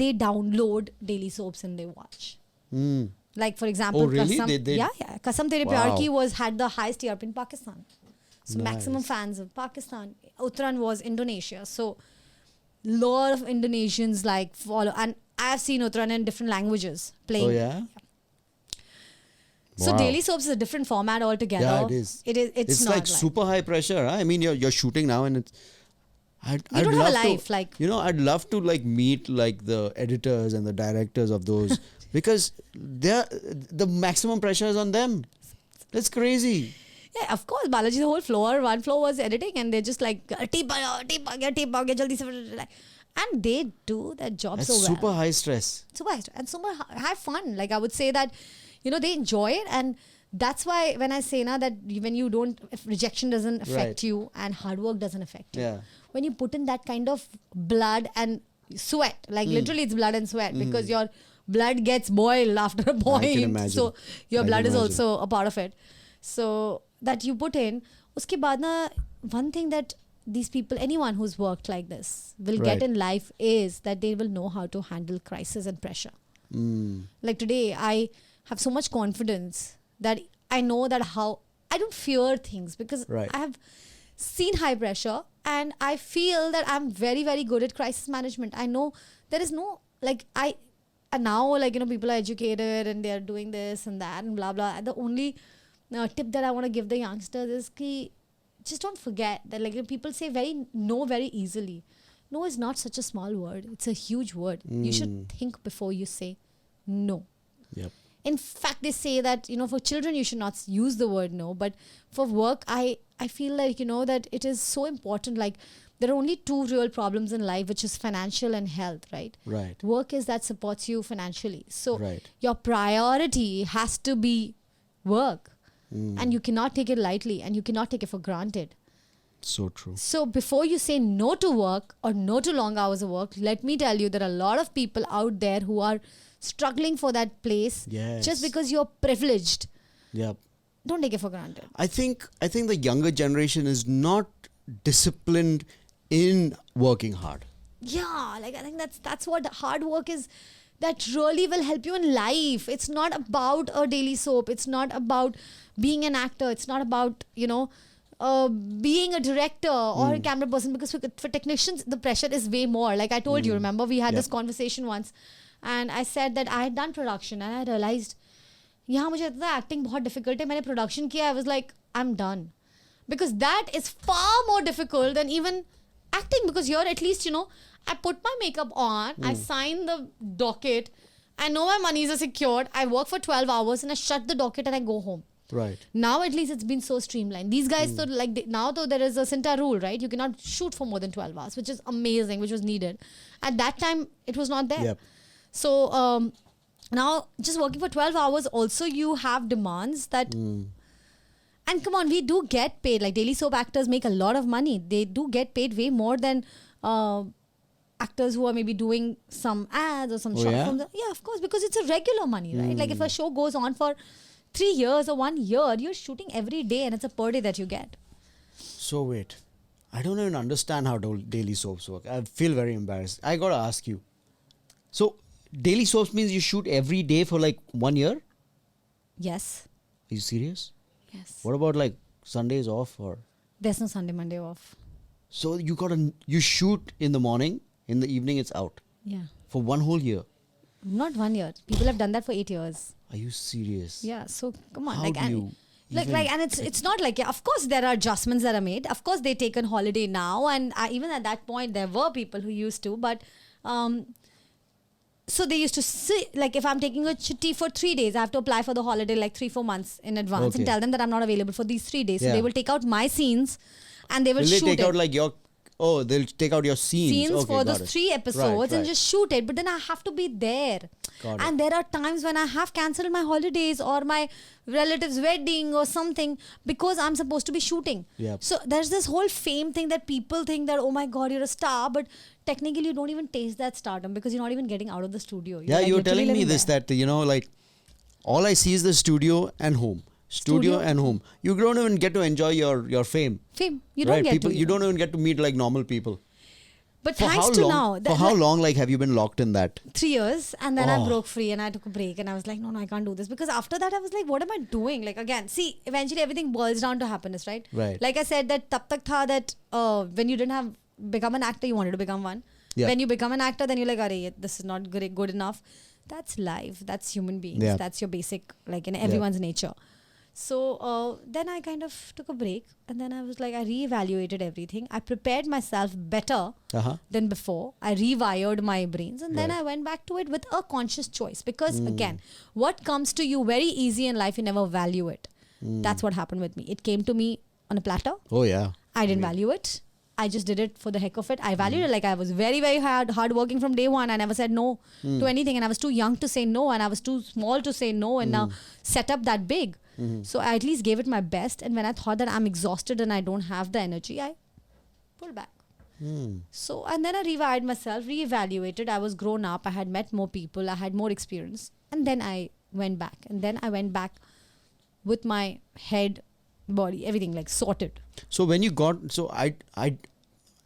they download daily soaps and they watch. Mm. Like for example, Oh, really? Kasam, They- yeah, Kasam Tere Wow. Pyar Ki had the highest TRP in Pakistan. So Nice. maximum fans of Pakistan. Uttaran was Indonesia. So lot of Indonesians like follow, and I've seen Uttaran in different languages playing. Oh yeah? So Wow. daily soaps is a different format altogether. Yeah, it is. It's not like super high pressure. Huh? I mean, you're shooting now, and it's. I'd You don't love have a life, to, like- I'd love to like meet like the editors and the directors of those because the maximum pressure is on them. That's crazy. Yeah, of course, Balaji, the whole floor, one floor was editing and they're just like, tape aa gaya, jaldi se. And they do that job That's so well. super high stress. Super high and super high fun. Like I would say that, they enjoy it, and that's why when I say now that when you don't, if rejection doesn't affect Right. you and hard work doesn't affect you, Yeah. when you put in that kind of blood and sweat, like literally it's blood and sweat because your blood gets boiled after a point. imagine. So your I blood can is imagine. also a part of it. So that you put in, uske baad na, one thing that these people, anyone who's worked like this will Right. get in life is that they will know how to handle crisis and pressure. Like today, I have so much confidence that I know that how I don't fear things because Right. I have seen high pressure and I feel that I'm very, very good at crisis management. I know there is no, like and now like, people are educated and they're doing this and that and blah, blah. The only tip that I want to give the youngsters is ki, just don't forget that like people say no very easily. No is not such a small word. It's a huge word. You should think before you say no. Yep. In fact, they say that, for children, you should not use the word no. But for work, I feel like, that it is so important. Like, there are only two real problems in life, which is financial and health, right? Right. Work is that supports you financially. So, Right. your priority has to be work. And you cannot take it lightly and you cannot take it for granted. So true. So before you say no to work or no to long hours of work, let me tell you there are a lot of people out there who are struggling for that place Yes. just because you're privileged. Yep. Don't take it for granted. I think the younger generation is not disciplined in working hard. Yeah, like I think that's what hard work is. That really will help you in life. It's not about a daily soap. It's not about being an actor. It's not about, being a director or a camera person, because for technicians, the pressure is way more. Like I told you, remember, we had this conversation once and I said that I had done production and I realized, यहाँ मुझे लगता है acting बहुत difficult है. मैंने production किया, I was like, I'm done. Because that is far more difficult than even acting, because here at least, I put my makeup on, I sign the docket, I know my monies are secured, I work for 12 hours and I shut the docket and I go home. Right. Now at least it's been so streamlined. These guys, so like now though there is a Cinta rule, right? You cannot shoot for more than 12 hours, which is amazing, which was needed. At that time, it was not there. Yep. So now just working for 12 hours, also you have demands that. And come on, we do get paid. Like daily soap actors make a lot of money. They do get paid way more than actors who are maybe doing some ads or some short films. Yeah, of course, because it's a regular money, right? Like if a show goes on for 3 years or 1 year, you're shooting every day and it's a per day that you get. So wait, I don't even understand how daily soaps work. I feel very embarrassed. I gotta ask you. So daily soaps means you shoot every day for like 1 year? Yes. Are you serious? Yes. What about like Sundays off or? There's no Sunday, Monday off. So you shoot in the morning, in the evening it's out Yeah. for 1 whole year. Not 1 year. People have done that for 8 years. Are you serious? Yeah. So come on, How like do and you like even- and it's not like, yeah, of course there are adjustments that are made. Of course they take on holiday now, and even at that point there were people who used to, but so they used to see, like if I'm taking a chitti for 3 days, I have to apply for the holiday like 3-4 months in advance and Okay. tell them that I'm not available for these 3 days. So Yeah. they will take out my scenes and they will Will they shoot take it. out like your? Oh, they'll take out your scenes. Okay, For got those it. 3 episodes Right. and just shoot it, but then I have to be there. Got it. And there are times when I have cancelled my holidays or my relative's wedding or something because I'm supposed to be shooting. Yep. So there's this whole fame thing that people think that, oh my God, you're a star, but technically you don't even taste that stardom because you're not even getting out of the studio. Yeah, like you were literally telling me living this there. that like all I see is the studio and home. Studio and home. You don't even get to enjoy your fame. Fame. You don't right? get people, to. You don't even get to meet like normal people. But For thanks how to long? now. For how long like have you been locked in that? 3 years, and then I Oh. broke free and I took a break and I was like, no, I can't do this, because after that I was like, what am I doing? Like again, see, eventually everything boils down to happiness, right? Right. Like I said, that tab tak tha that when you didn't have become an actor, you wanted to become one. Yeah. When you become an actor, then you're like, "Arey, this is not good enough." That's life. That's human beings. Yeah. That's your basic, like in everyone's nature. So then I kind of took a break, and then I was like, I reevaluated everything. I prepared myself better than before. I rewired my brains, and then Right. I went back to it with a conscious choice. Because again, what comes to you very easy in life, you never value it. That's what happened with me. It came to me on a platter. Oh yeah. I didn't value it. I just did it for the heck of it. I valued it. Like I was very, very hard working from day one. I never said no to anything, and I was too young to say no, and I was too small to say no, and now set up that big. So I at least gave it my best, and when I thought that I'm exhausted and I don't have the energy, I pulled back. So, and then I rewired myself, reevaluated. I was grown up. I had met more people. I had more experience, and then I went back. And then I went back with my head, body, everything like sorted. So when you got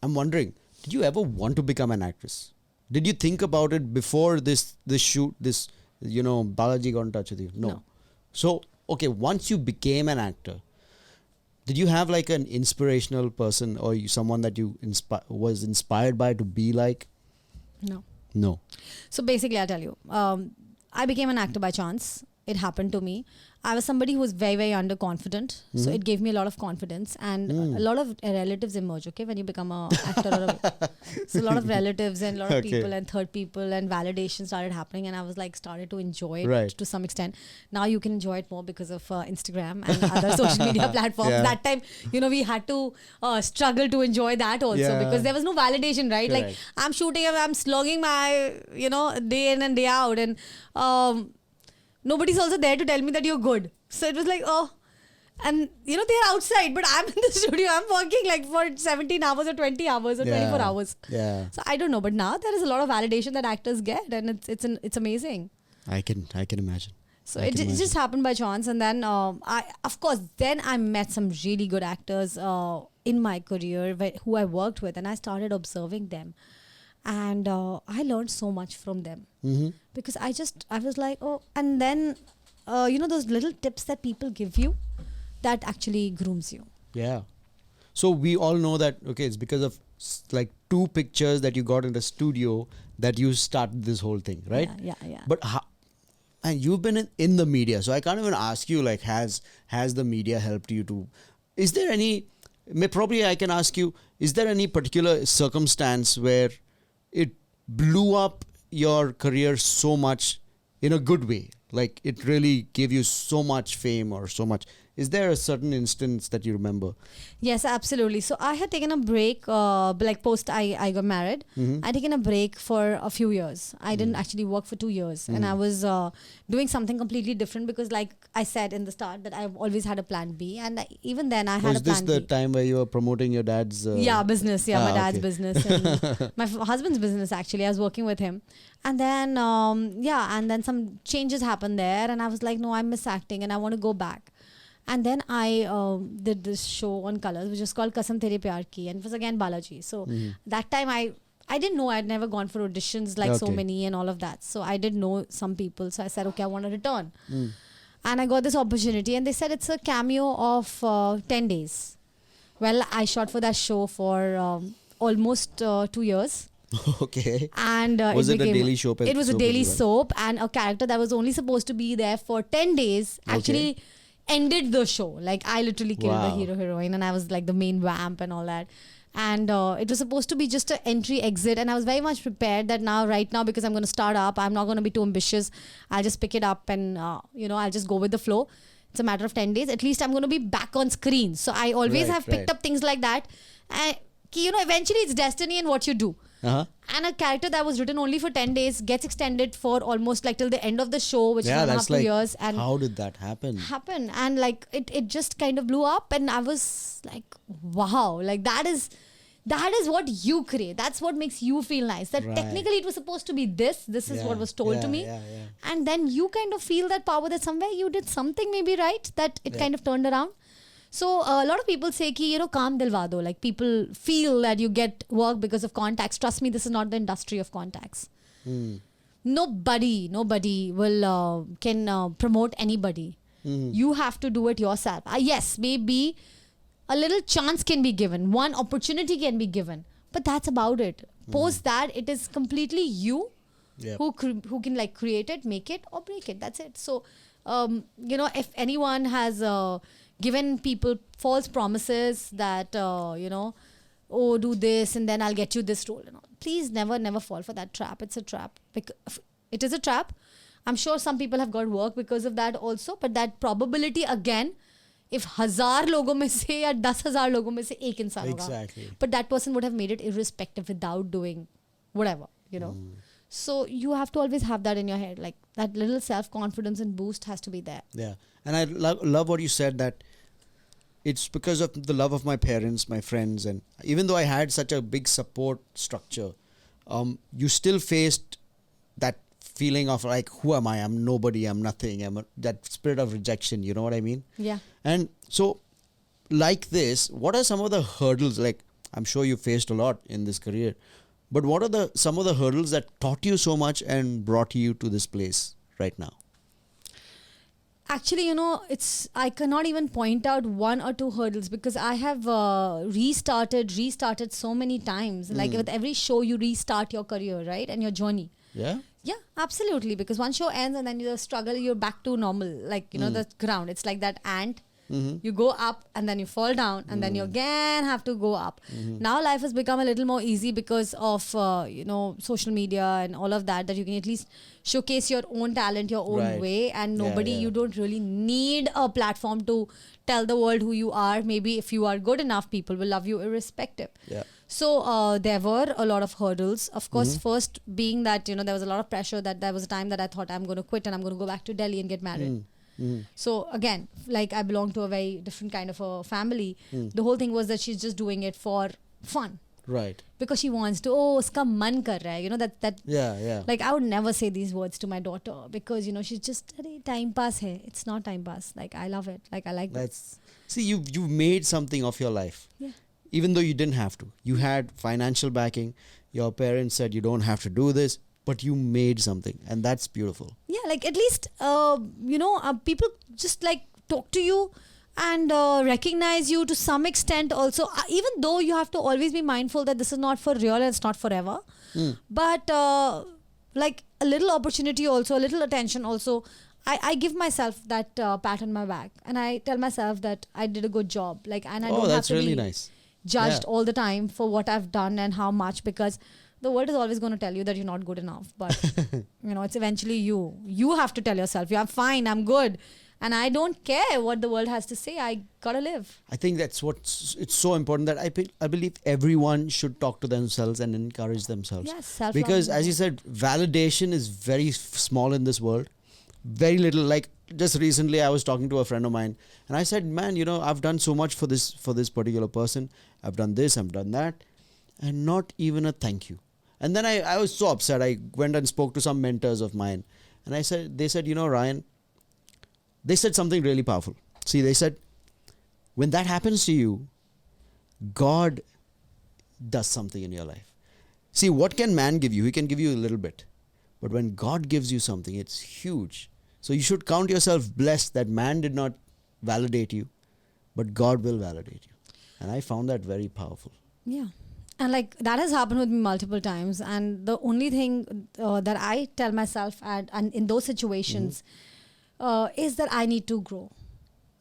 I'm wondering, did you ever want to become an actress? Did you think about it before this shoot, Balaji got in touch with you? No. So okay, once you became an actor, did you have like an inspirational person or someone that you was inspired by to be like? No. No. So basically, I'll tell you. I became an actor by chance. It happened to me. I was somebody who was very, very underconfident. So it gave me a lot of confidence, and a lot of relatives emerge, okay, when you become an actor or a So a lot of relatives and a lot of Okay. people and third people and validation started happening, and I was like started to enjoy it Right. to some extent. Now you can enjoy it more because of Instagram and other social media platforms. Yeah. That time, we had to struggle to enjoy that also Yeah. because there was no validation, right? Like Correct. I'm shooting, I'm slogging my, day in and day out, and nobody's also there to tell me that you're good. So it was like, and they're outside, but I'm in the studio. I'm working like for 17 hours or 20 hours or 24 hours. Yeah. So I don't know, but now there is a lot of validation that actors get, and it's amazing. I can imagine. So I it can just happened by chance, and then I met some really good actors in my career who I worked with, and I started observing them, and I learned so much from them because I was like, and then those little tips that people give you that actually grooms you. Yeah. So we all know that, okay, it's because of like 2 pictures that you got in the studio that you started this whole thing, right? Yeah. But and you've been in the media, so I can't even ask you like has the media helped you to? Is there any? Probably I can ask you. Is there any particular circumstance where it blew up your career so much in a good way? Like it really gave you so much fame or so much. Is there a certain instance that you remember? Yes, absolutely. So I had taken a break, like post I got married. Mm-hmm. I taken a break for a few years. I didn't actually work for 2 years, and I was doing something completely different because, like I said in the start, that I've always had a plan B, and even then I had Was a plan this the B. time where you were promoting your dad's? Yeah, business. Yeah, my dad's okay. business and my husband's business. Actually, I was working with him, and then and then some changes happened there, and I was like, no, I miss acting, and I want to go back. And then I did this show on Colors, which is called Kasam Tere Pyar Ki, and it was again Balaji. So that time I didn't know, I'd never gone for auditions like so Okay. many and all of that. So I did know some people. So I said, okay, I want to return. And I got this opportunity, and they said it's a cameo of 10 days. Well, I shot for that show for almost 2 years. Okay. And Was it a became, daily soap? It was a soap daily as well? soap, and a character that was only supposed to be there for 10 days actually ended the show. Like I literally killed the Wow. hero heroine, and I was like the main vamp and all that. And it was supposed to be just an entry exit, and I was very much prepared that right now, because I'm going to start up, I'm not going to be too ambitious. I'll just pick it up and I'll just go with the flow. It's a matter of 10 days. At least I'm going to be back on screen. So I always have picked up things like that. And eventually it's destiny and what you do. Uh-huh. And a character that was written only for 10 days gets extended for almost like till the end of the show, which is 1.5 2 years. And how did that happen? And like it just kind of blew up, and I was like, wow, like that is what you create. That's what makes you feel nice. That Right. technically it was supposed to be this is what was told to me. Yeah. And then you kind of feel that power, that somewhere you did something maybe right, that it kind of turned around. So a lot of people say ki, kaam dilwa do. Like people feel that you get work because of contacts. Trust me, this is not the industry of contacts. Nobody will can promote anybody. You have to do it yourself. Yes, maybe a little chance can be given, one opportunity can be given, but that's about it. Post that, it is completely you who can like create it, make it, or break it. That's it. So if anyone has given people false promises that oh, do this and then I'll get you this role and all, please never fall for that trap. It's a trap. It is a trap. I'm sure some people have got work because of that also, but that probability again, if 1,000 लोगों में से या 10,000 लोगों में से एक इंसान होगा, Exactly. but that person would have made it irrespective without doing whatever, So you have to always have that in your head, like that little self-confidence and boost has to be there. Yeah. And I love what you said, that it's because of the love of my parents, my friends, and even though I had such a big support structure, you still faced that feeling of like, who am I? I'm nobody, I'm nothing. That spirit of rejection, you know what I mean? Yeah. And so like this, what are some of the hurdles? Like, I'm sure you faced a lot in this career, but what are some of the hurdles that taught you so much and brought you to this place right now? Actually, I cannot even point out one or two hurdles because I have restarted so many times. Like with every show, you restart your career, right? And your journey. Yeah? Yeah, absolutely. Because one show ends and then you struggle, you're back to normal. Like, the ground. It's like that ant. You go up and then you fall down and then you again have to go up. Now life has become a little more easy because of, social media and all of that you can at least showcase your own talent your own way, and you don't really need a platform to tell the world who you are. Maybe if you are good enough, people will love you irrespective. Yeah. So there were a lot of hurdles. Of course, first being that, there was a lot of pressure, that there was a time that I thought I'm going to quit and I'm going to go back to Delhi and get married. So again, like I belong to a very different kind of a family. The whole thing was that she's just doing it for fun. Right. Because she wants to, uska man kar raha hai. That Yeah. like I would never say these words to my daughter because, she's just, time pass hai. It's not time pass. Like I love it. Like I like that. See, you've made something of your life. Yeah. Even though you didn't have to. You had financial backing. Your parents said you don't have to do this, but you made something, and that's beautiful. Yeah, like at least, people just like talk to you and recognize you to some extent also, even though you have to always be mindful that this is not for real and it's not forever. But like a little opportunity also, a little attention also, I give myself that pat on my back and I tell myself that I did a good job. Like, and I don't have that's to really be nice. judged all the time for what I've done and how much, because the world is always going to tell you that you're not good enough. But, it's eventually you. You have to tell yourself, I'm fine, I'm good. And I don't care what the world has to say. I gotta live. I think that's it's so important that I believe everyone should talk to themselves and encourage themselves. Yes, self-love. Because as you said, validation is very small in this world. Very little. Like just recently I was talking to a friend of mine and I said, man, I've done so much for this particular person. I've done this, I've done that. And not even a thank you. And then I was so upset. I went and spoke to some mentors of mine. And they said, Ryan, they said something really powerful. See, they said, when that happens to you, God does something in your life. See, what can man give you? He can give you a little bit. But when God gives you something, it's huge. So you should count yourself blessed that man did not validate you, but God will validate you. And I found that very powerful. Yeah. And like that has happened with me multiple times. And the only thing that I tell myself and in those situations is that I need to grow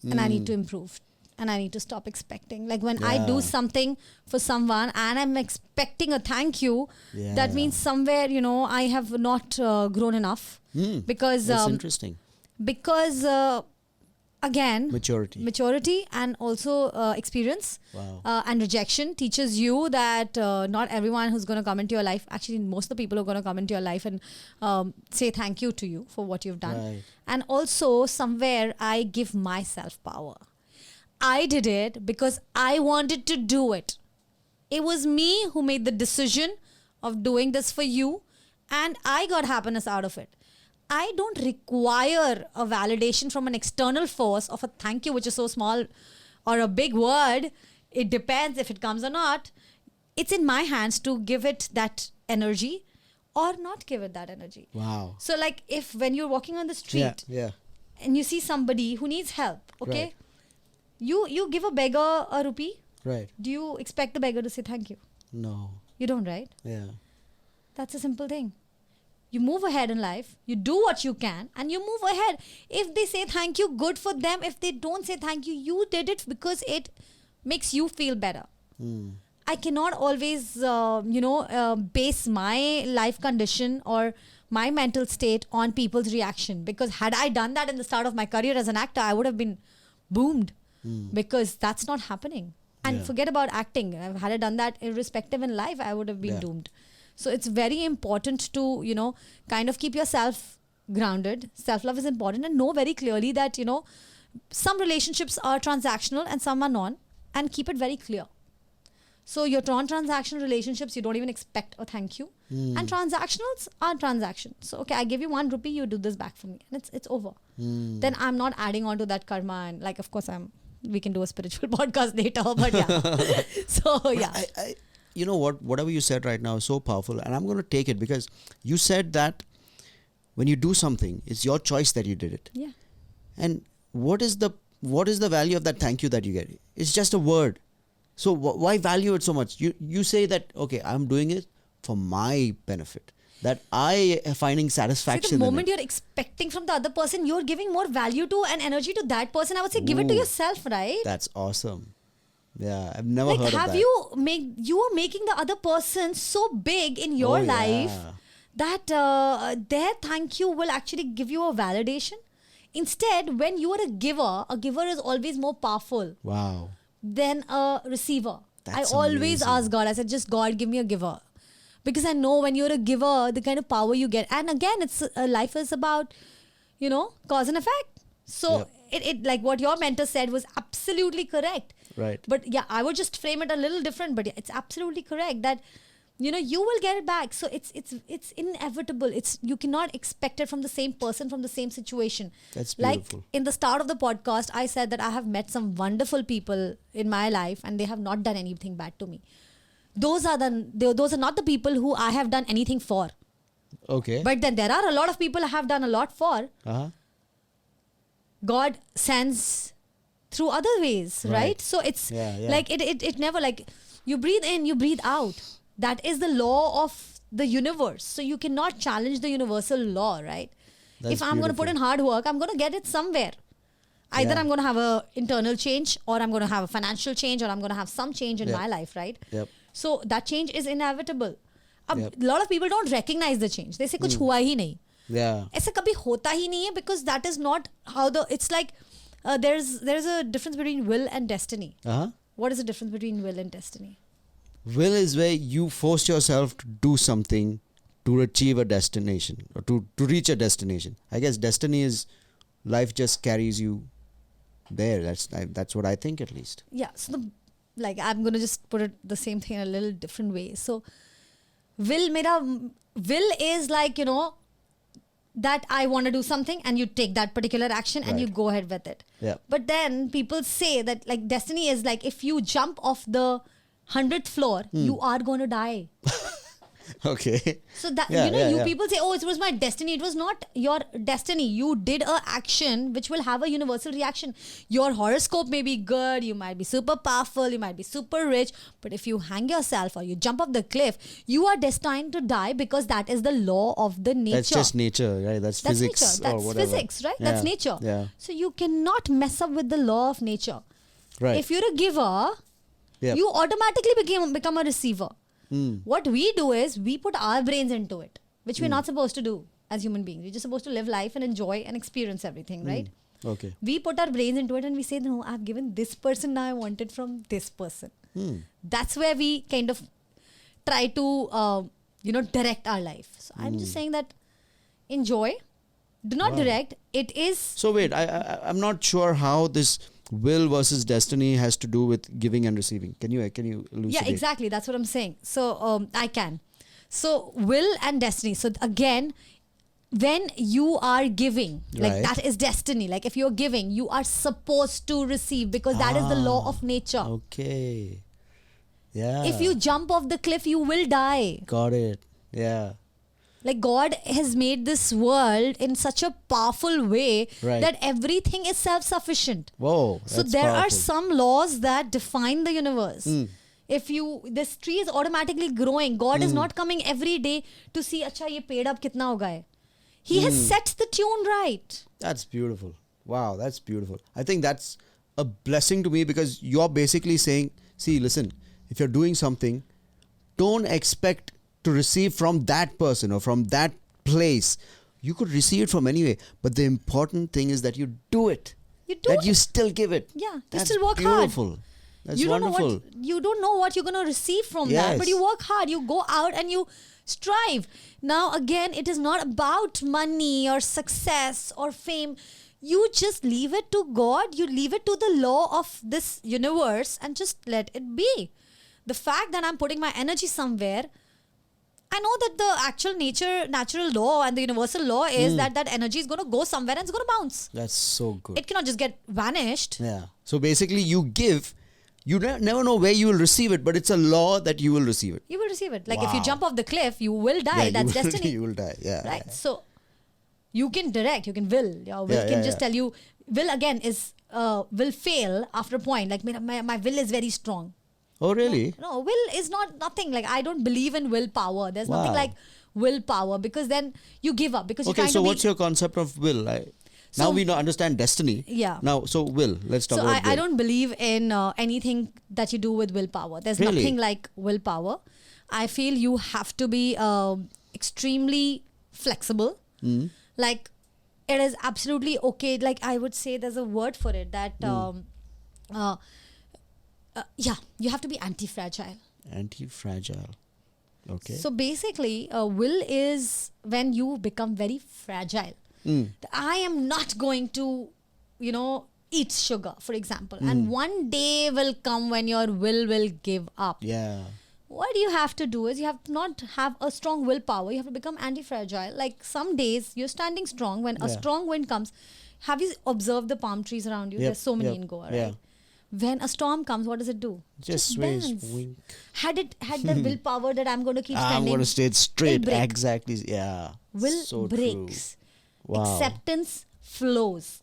and I need to improve and I need to stop expecting. Like when I do something for someone and I'm expecting a thank you, that means somewhere, I have not grown enough. Because that's interesting. Because again, maturity and also experience. Wow. And rejection teaches you that not everyone who's going to come into your life, actually most of the people who are going to come into your life and say thank you to you for what you've done. Right. And also somewhere I give myself power. I did it because I wanted to do it. It was me who made the decision of doing this for you and I got happiness out of it. I don't require a validation from an external force of a thank you, which is so small, or a big word. It depends if it comes or not. It's in my hands to give it that energy or not give it that energy. Wow. So like when you're walking on the street and you see somebody who needs help, okay? Right. You give a beggar a rupee. Right. Do you expect the beggar to say thank you? No. You don't, right? Yeah. That's a simple thing. You move ahead in life, you do what you can and you move ahead. If they say thank you, good for them. If they don't say thank you, you did it because it makes you feel better. I cannot always, base my life condition or my mental state on people's reaction. Because had I done that in the start of my career as an actor, I would have been boomed because that's not happening. And forget about acting. Had I done that irrespective in life, I would have been doomed. So it's very important to, kind of keep yourself grounded. Self-love is important and know very clearly that, some relationships are transactional and some are non, and keep it very clear. So your non-transactional relationships, you don't even expect a thank you. And transactionals are transactions. So, okay, I give you 1 rupee, you do this back for me. And it's over. Then I'm not adding on to that karma. And like, of course, we can do a spiritual podcast later, but yeah. So, yeah. I you know what, whatever you said right now is so powerful, and I'm going to take it because you said that when you do something, it's your choice that you did it. Yeah. And what is the value of that thank you that you get? It's just a word. So why value it so much? You say that, okay, I'm doing it for my benefit, that I am finding satisfaction. See, the moment you're expecting from the other person, you're giving more value to and energy to that person. I would say give it to yourself, right? That's awesome. Yeah, I've never heard of that. You are making the other person so big in your life that their thank you will actually give you a validation. Instead, when you are a giver is always more powerful than a receiver. That's I always amazing. ask God, I said, just God, give me a giver. Because I know when you're a giver, the kind of power you get. And again, it's life is about, cause and effect. So it like what your mentor said was absolutely correct. Right. But yeah, I would just frame it a little different. But yeah, it's absolutely correct that you will get it back. So it's inevitable. You cannot expect it from the same person, from the same situation. That's beautiful. Like in the start of the podcast, I said that I have met some wonderful people in my life and they have not done anything bad to me. Those are not the people who I have done anything for. Okay. But then there are a lot of people I have done a lot for. God sends through other ways, right? So it's like it never, like, you breathe in, you breathe out. That is the law of the universe. So you cannot challenge the universal law, right? If I'm going to put in hard work, I'm going to get it somewhere. Either I'm going to have a internal change, or I'm going to have a financial change, or I'm going to have some change in my life, right? Yep. So that change is inevitable. A lot of people don't recognize the change. They say कुछ हुआ ही नहीं. Yeah. ऐसा कभी होता ही नहीं है because that is not how it's like there's a difference between will and destiny. What is the difference between will and destiny? Will is where you force yourself to do something to achieve a destination or to reach a destination. I guess destiny is life just carries you there. That's what I think at least. Yeah. So I'm gonna just put it the same thing in a little different way. So will is like, that I want to do something and you take that particular action and you go ahead with it. Yeah. But then people say that like destiny is like if you jump off the 100th floor, you are going to die. Okay. So that you people say, oh, it was my destiny. It was not your destiny. You did a action which will have a universal reaction. Your horoscope may be good, you might be super powerful, you might be super rich, but if you hang yourself or you jump off the cliff, you are destined to die because that is the law of the nature. That's just nature, right? That's physics nature. That's or whatever. physics, right? Yeah. That's nature. Yeah. So you cannot mess up with the law of nature. Right. If you're a giver, you automatically become a receiver. What we do is we put our brains into it, which we're not supposed to do as human beings. We're just supposed to live life and enjoy and experience everything, right? Okay. We put our brains into it and we say, no, I've given this person, now I want it from this person. That's where we kind of try to, direct our life. So I'm just saying that enjoy, do not direct. It is... So wait, I'm not sure how this will versus destiny has to do with giving and receiving. Can you elucidate? Yeah, exactly. That's what I'm saying. So I can. So will and destiny. So again, when you are giving, like that is destiny. Like if you're giving, you are supposed to receive because that is the law of nature. Okay. Yeah. If you jump off the cliff, you will die. Got it. Yeah. Like God has made this world in such a powerful way that everything is self-sufficient. Whoa. So there are some laws that define the universe. If this tree is automatically growing, God is not coming every day to see, acha ye ped ab kitna hoga hai. He has set the tune right. That's beautiful. Wow, that's beautiful. I think that's a blessing to me because you're basically saying, see, listen, if you're doing something, don't expect to receive from that person or from that place. You could receive it from anywhere, but the important thing is that you do it. You still give it. Yeah, that's you still work beautiful. hard. That's wonderful. You don't know what you're going to receive from that, but you work hard. You go out and you strive. Now, again, it is not about money or success or fame. You just leave it to God. You leave it to the law of this universe and just let it be. The fact that I'm putting my energy somewhere, I know that the actual natural law and the universal law is that energy is going to go somewhere and it's going to bounce. That's so good. It cannot just get vanished. Yeah. So basically you give, you never know where you will receive it, but it's a law that you will receive it. You will receive it. Like if you jump off the cliff, you will die. That's destiny. You will die. Yeah. Right. Yeah. So you can direct, you can will. Your will can just tell you, will again is, will fail after a point. Like my will is very strong. Oh, really? No, will is nothing. Like I don't believe in willpower. There's nothing like willpower because then you give up because you're trying to be... what's your concept of will? Now we understand destiny. Yeah. Now, so will. Let's talk about will. I don't believe in anything that you do with willpower. There's nothing like willpower. I feel you have to be extremely flexible. Like it is absolutely okay. Like I would say there's a word for it that... you have to be anti-fragile. Anti-fragile. Okay. So basically, will is when you become very fragile. I am not going to, eat sugar, for example. And one day will come when your will give up. Yeah. What you have to do is you have to not have a strong willpower. You have to become anti-fragile. Like some days you're standing strong. When a strong wind comes, have you observed the palm trees around you? There's so many in Goa, right? Yeah. When a storm comes, what does it do? Just sways. Wink. Had the willpower that I'm going to keep standing. I'm going to stay straight. Exactly. Yeah. Will so breaks. True. Wow. Acceptance flows.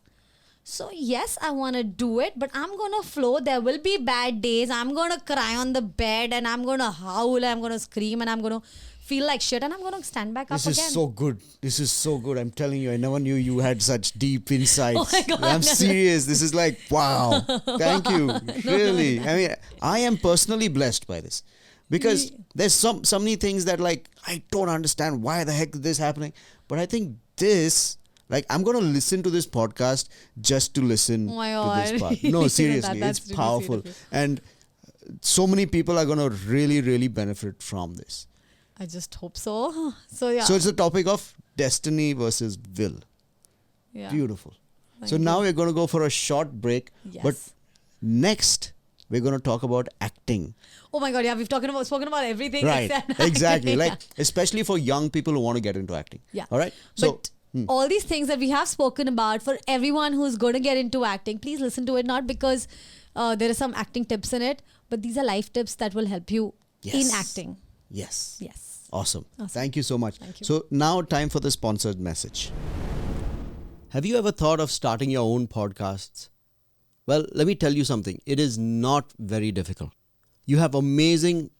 So yes, I want to do it, but I'm going to flow. There will be bad days. I'm going to cry on the bed and I'm going to howl. I'm going to scream and I'm going to feel like shit and I'm going to stand back up again. This is so good. I'm telling you, I never knew you had such deep insights. Oh my God. I'm serious. This is like, wow. Thank you. Really. I mean, I am personally blessed by this. Because there's so many things that like I don't understand why the heck is this happening. But I think this, like, I'm gonna listen to this podcast just to listen Oh my to this God. part. No, seriously, That's it's really powerful, sweet of you. and so many people are gonna really, really benefit from this. I just hope so. So yeah. So it's a topic of destiny versus will. Yeah. Beautiful. Thank So now you. we're going to go for a short break. Yes. But next, we're going to talk about acting. Oh my God, yeah, we've spoken about everything. Right. except Exactly. acting. Like, especially for young people who want to get into acting. Yeah. All right. So, But all these things that we have spoken about, for everyone who's going to get into acting, please listen to it. Not because there are some acting tips in it, but these are life tips that will help you in Yes. acting. yes. Yes. Awesome. Awesome. Thank you so much. Thank you. So now time for the sponsored message. Have you ever thought of starting your own podcasts? Well, let me tell you something. It is not very difficult. You have amazing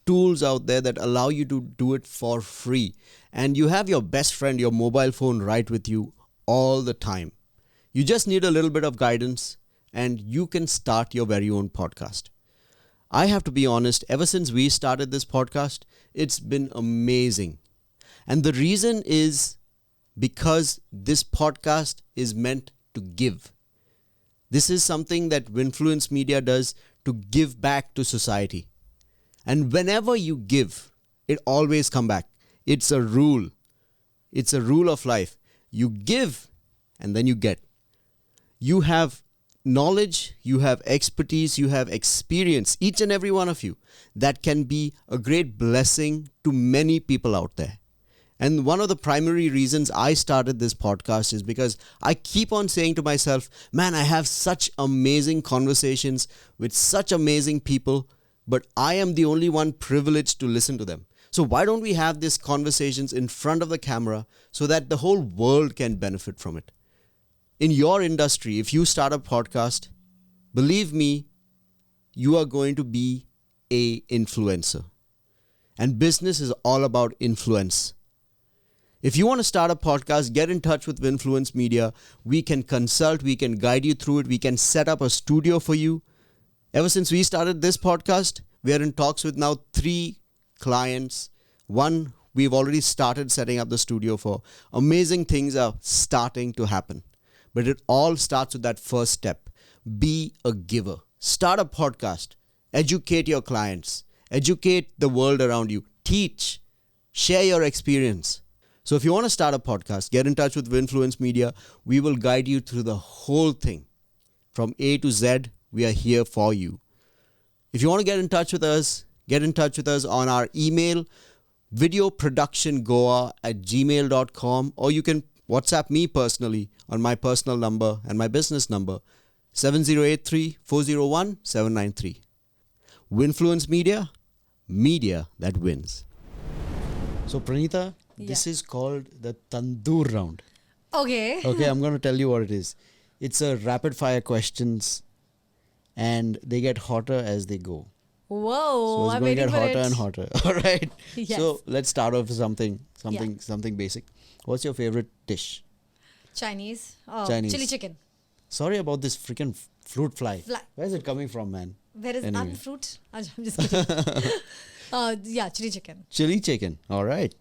tools out there that allow you to do it for free. And you have your best friend, your mobile phone, right with you all the time. You just need a little bit of guidance and you can start your very own podcast. I have to be honest, ever since we started this podcast, it's been amazing. And the reason is because this podcast is meant to give. This is something that Winfluence Media does to give back to society. And whenever you give, it always comes back. It's a rule. It's a rule of life. You give and then you get. You have knowledge, you have expertise, you have experience, each and every one of you, that can be a great blessing to many people out there. And one of the primary reasons I started this podcast is because I keep on saying to myself, man, I have such amazing conversations with such amazing people, but I am the only one privileged to listen to them. So why don't we have these conversations in front of the camera so that the whole world can benefit from it? In your industry, if you start a podcast, believe me, you are going to be an influencer. And business is all about influence. If you want to start a podcast, get in touch with Winfluence Media. We can consult, we can guide you through it, we can set up a studio for you. Ever since we started this podcast, we are in talks with now 3 clients. One, we've already started setting up the studio for. Amazing things are starting to happen. But it all starts with that first step. Be a giver. Start a podcast. Educate your clients. Educate the world around you. Teach. Share your experience. So if you want to start a podcast, get in touch with Winfluence Media. We will guide you through the whole thing. From A to Z, we are here for you. If you want to get in touch with us on our email, videoproductiongoa@gmail.com, or you can WhatsApp me personally on my personal number and my business number, 7083-401-793. Winfluence Media, media that wins. So Pranita, this is called the Tandoor Round. Okay. Okay, I'm going to tell you what it is. It's a rapid fire questions and they get hotter as they go. Whoa, So it's I'm going to waiting get for hotter it. and hotter. All right. Yes. So let's start off with something basic. What's your favorite dish? Chinese. Oh, Chinese. Chili chicken. Sorry about this freaking fruit fly. Fly. Where's it coming from, man? Where is Anyway. fruit? I'm just kidding. Yeah, chili chicken. Chili chicken. All right.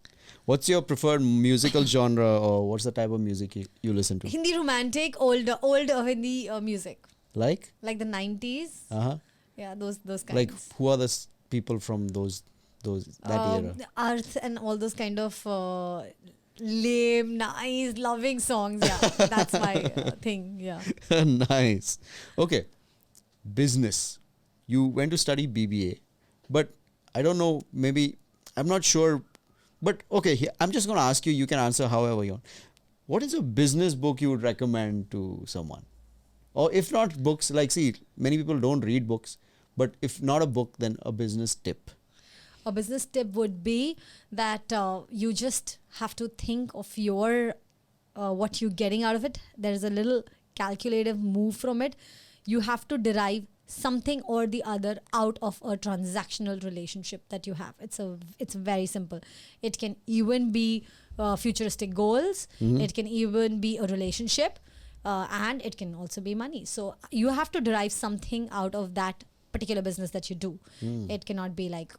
What's your preferred musical genre, or what's the type of music you listen to? Hindi romantic, old Hindi music. Like? Like the 90s. Uh-huh. Yeah, those kinds. Like, who are the people from that era? Earth and all those kind of lame, nice, loving songs. Yeah, that's my thing. Yeah. Nice. Okay. Business. You went to study BBA, but I don't know, maybe, I'm not sure. But okay, I'm just going to ask you, you can answer however you want. What is a business book you would recommend to someone? Or if not books, like, see, many people don't read books, but if not a book, then a business tip. A business tip would be that you just have to think of your what you're getting out of it. There is a little calculative move from it. You have to derive something or the other out of a transactional relationship that you have. It's very simple. It can even be futuristic goals. It can even be a relationship, and it can also be money. So you have to derive something out of that particular business that you do. It cannot be like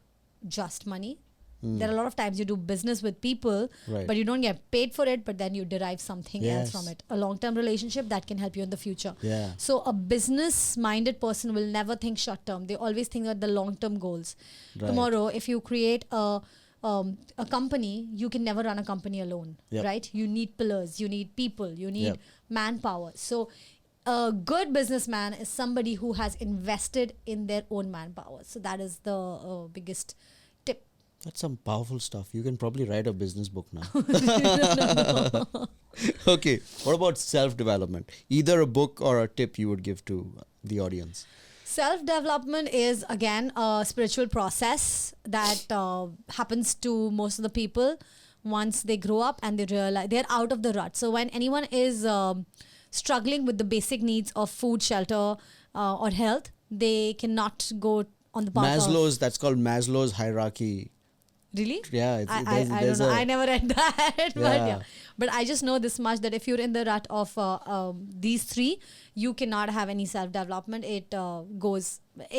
just money. There are a lot of times you do business with people, Right. but you don't get paid for it, but then you derive something else Yes. from it. A long-term relationship that can help you in the future. Yeah. So a business-minded person will never think short-term. They always think about the long-term goals. Right. Tomorrow, if you create a company, you can never run a company alone, Yep. right? You need pillars, you need people, you need Yep. manpower. So a good businessman is somebody who has invested in their own manpower. So that is the biggest tip. That's some powerful stuff. You can probably write a business book now. Okay. What about self-development? Either a book or a tip you would give to the audience. Self-development is again a spiritual process that happens to most of the people once they grow up and they realize they're out of the rut. So when anyone is struggling with the basic needs of food, shelter, or health, they cannot go on the path of... That's called Maslow's hierarchy. Really? Yeah, I don't know. I never read that. But Yeah. yeah. But I just know this much, that if you're in the rut of these three, you cannot have any self-development. It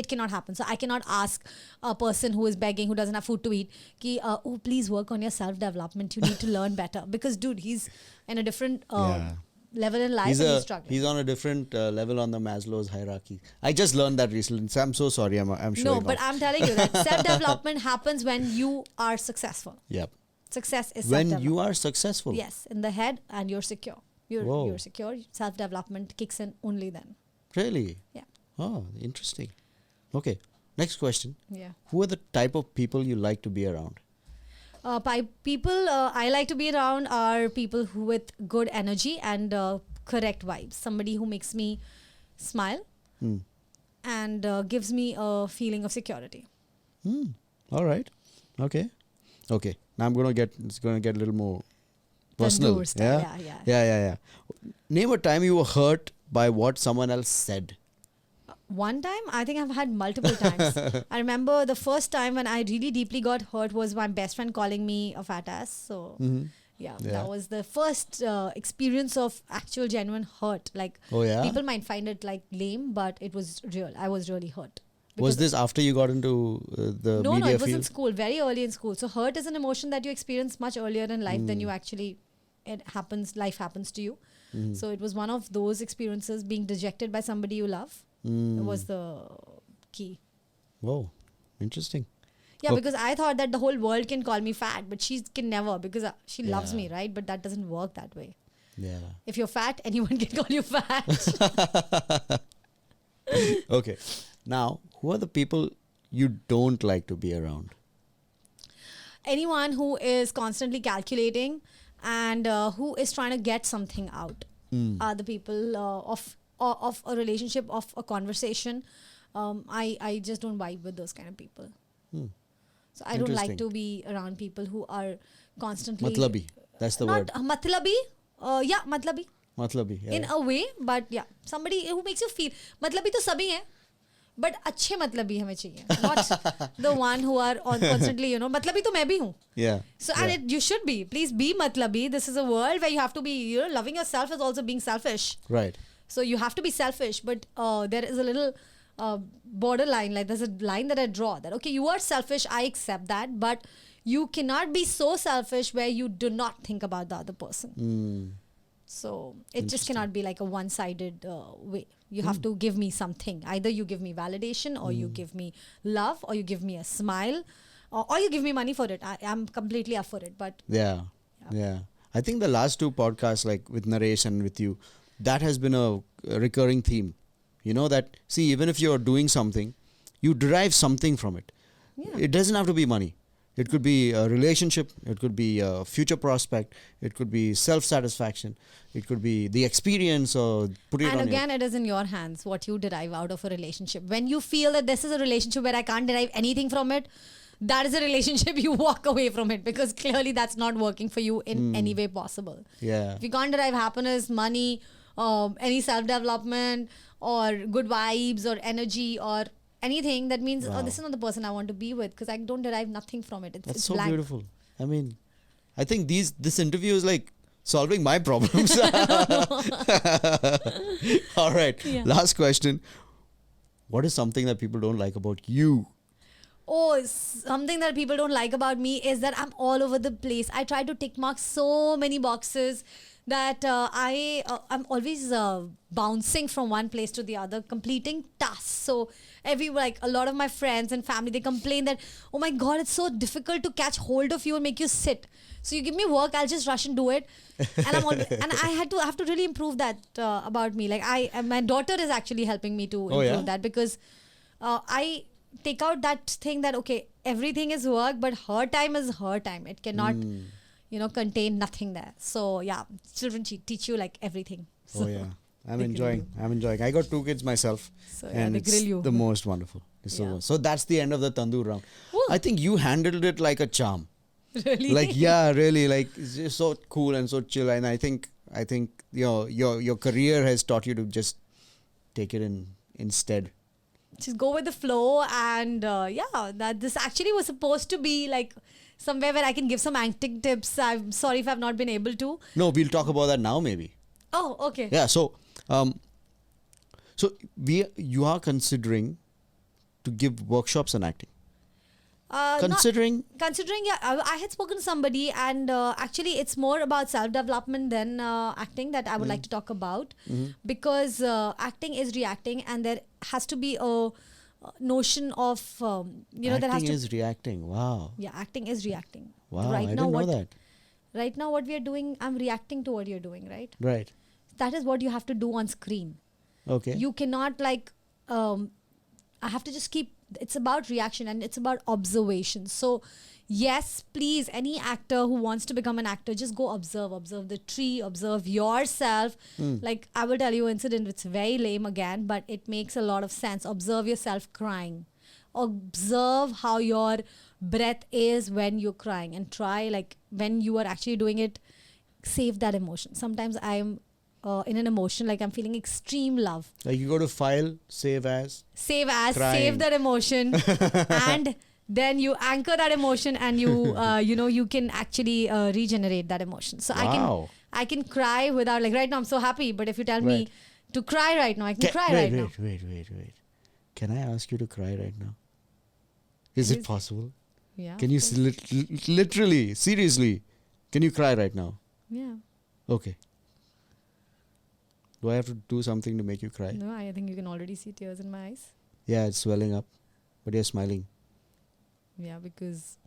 cannot happen. So I cannot ask a person who is begging, who doesn't have food to eat, ki, oh, please work on your self-development. You need to learn better. Because, dude, he's in a different level in life and he's struggling. He's on a different level on the Maslow's hierarchy. I just learned that recently. So I'm so sorry. I'm sure. No, but I'm telling you that self-development happens when you are successful. Yep. Success is When self-development. you are successful. Yes, in the head, and you're secure. Whoa. You're secure. Self-development kicks in only then. Really? Yeah. Oh, interesting. Okay. Next question. Yeah. Who are the type of people you like to be around? People I like to be around are people who with good energy and correct vibes. Somebody who makes me smile and gives me a feeling of security. All right. Okay. Now it's gonna get a little more personal. Tandoor style. Yeah. Name a time you were hurt by what someone else said. One time, I think I've had multiple times. I remember the first time when I really deeply got hurt was my best friend calling me a fat ass. So Yeah. that was the first experience of actual genuine hurt. Like, Oh, yeah? people might find it like lame, but it was real. I was really hurt. Was this after you got into the No, media it was in field? school, very early in school. So hurt is an emotion that you experience much earlier in life than you actually, life happens to you. So it was one of those experiences, being dejected by somebody you love. Was the key. Whoa, interesting. Yeah, Okay. because I thought that the whole world can call me fat, but she can never, because she loves Yeah. me, right? But that doesn't work that way. Yeah. If you're fat, anyone can call you fat. Okay. Now, who are the people you don't like to be around? Anyone who is constantly calculating and who is trying to get something out are the people of a relationship, of a conversation. I just don't vibe with those kind of people. So I don't like Interesting. to be around people who are constantly... Matlabi. That's the word. Not matlabi. Yeah, matlabi. Matlabi. Yeah. In a way, but yeah, somebody who makes you feel... Matlabi to sabhi hai. But अच्छे मतलबी हमें चाहिए, not the one who are constantly, मतलबी तो मैं भी हूँ. Yeah. So and you should be. Please be matlabi. This is a world where you have to be, loving yourself is also being selfish. Right. So you have to be selfish, but there is a little borderline. Like, there's a line that I draw that, okay, you are selfish, I accept that, but you cannot be so selfish where you do not think about the other person. So it just cannot be like a one-sided way. You have to give me something. Either you give me validation, or you give me love, or you give me a smile, or you give me money for it. I'm completely up for it. But Yeah. I think the last two podcasts, like with Naresh and with you, that has been a recurring theme. You know that, see, even if you're doing something, you derive something from it. Yeah. It doesn't have to be money. It could be a relationship. It could be a future prospect. It could be self-satisfaction. It could be the experience, or put it and on again, it is in your hands what you derive out of a relationship. When you feel that this is a relationship where I can't derive anything from it, that is a relationship you walk away from it, because clearly that's not working for you in any way possible. Yeah. If you can't derive happiness, money, any self-development, or good vibes, or energy, or anything, that means, Wow. this is not the person I want to be with, because I don't derive nothing from it. That's it's so blank. beautiful. I mean, I think this interview is like solving my problems. All right. Yeah. Last question. What is something that people don't like about you? Oh, something that people don't like about me is that I'm all over the place. I try to tick mark so many boxes that I'm always bouncing from one place to the other, completing tasks. So a lot of my friends and family, they complain that, oh my God, it's so difficult to catch hold of you and make you sit. So you give me work, I'll just rush and do it. And and I have to really improve that about me. Like my daughter is actually helping me to improve that, because I take out that thing that, okay, everything is work, but her time is her time. It cannot, contain nothing there. So yeah, children teach you like everything. So, Oh yeah, I'm enjoying. I got 2 kids myself, so and they it's grill you. the most wonderful. So that's the end of the Tandoor round. Woo. I think you handled it like a charm. Really? Like, yeah, really, like it's just so cool and so chill. And I think your career has taught you to just take it instead. Just go with the flow, and that this actually was supposed to be like somewhere where I can give some acting tips. I'm sorry if I've not been able to. No, we'll talk about that now, maybe. Oh, okay. Yeah. So you are considering to give workshops in acting. Considering, yeah, I had spoken to somebody, and actually it's more about self-development than acting that I would like to talk about, because acting is reacting, and there has to be a notion of there has acting to is reacting. Wow. yeah, acting is reacting. Wow. Right I now, didn't know that. Right now, what we are doing, I'm reacting to what you're doing. Right. Right. That is what you have to do on screen. Okay. You cannot I have to just keep, it's about reaction and it's about observation. So yes, please, any actor who wants to become an actor, just go observe the tree, observe yourself. Like I will tell you an incident, it's very lame again, but it makes a lot of sense. Observe yourself crying. Observe how your breath is when you're crying, and try, like when you are actually doing it, save that emotion. Sometimes I'm in an emotion, like I'm feeling extreme love. Like you go to file, save as, Crying. Save that emotion, and then you anchor that emotion, and you you can actually regenerate that emotion. So Wow. I can cry without, like right now I'm so happy, but if you tell me to cry right now, I can cry right now. Wait. Can I ask you to cry right now? Is it possible? Yeah. Can you literally, seriously, can you cry right now? Yeah. Okay. Do I have to do something to make you cry? No, I think you can already see tears in my eyes. Yeah, it's swelling up, but you're smiling. Yeah, because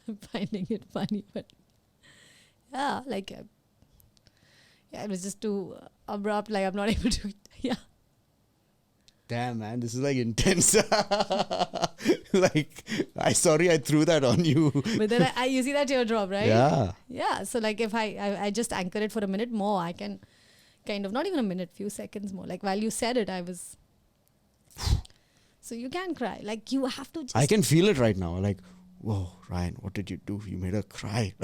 I'm finding it funny, but yeah, like it was just too abrupt. Like I'm not able to. Yeah. Damn, man, this is like intense. Like, I threw that on you. But then you see that teardrop, right? Yeah. Yeah. So like if I just anchor it for a minute more, I can kind of, not even a minute, few seconds more. Like while you said it, I was. So you can cry. Like you have to just. I can feel it right now. Like, whoa, Ryan, what did you do? You made her cry.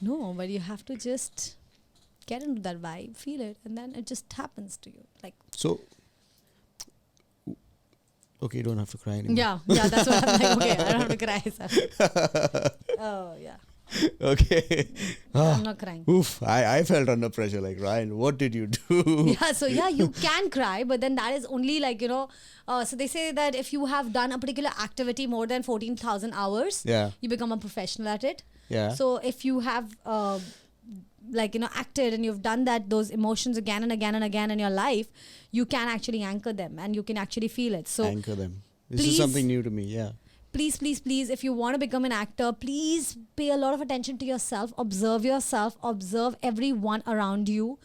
No, but you have to just get into that vibe, feel it, and then it just happens to you. Like. So. Okay, you don't have to cry anymore. Yeah, that's what I'm like. Okay, I don't have to cry. Oh, yeah. Okay. I'm not crying. Oof, I felt under pressure. Like, Ryan, what did you do? Yeah, so yeah, you can cry, but then that is only like, so they say that if you have done a particular activity more than 14,000 hours, you become a professional at it. Yeah. So if you have acted and you've done those emotions again and again and again in your life, you can actually anchor them and you can actually feel it. So anchor them. This is something new to me. Yeah. Please, if you want to become an actor, please pay a lot of attention to yourself, observe everyone around you.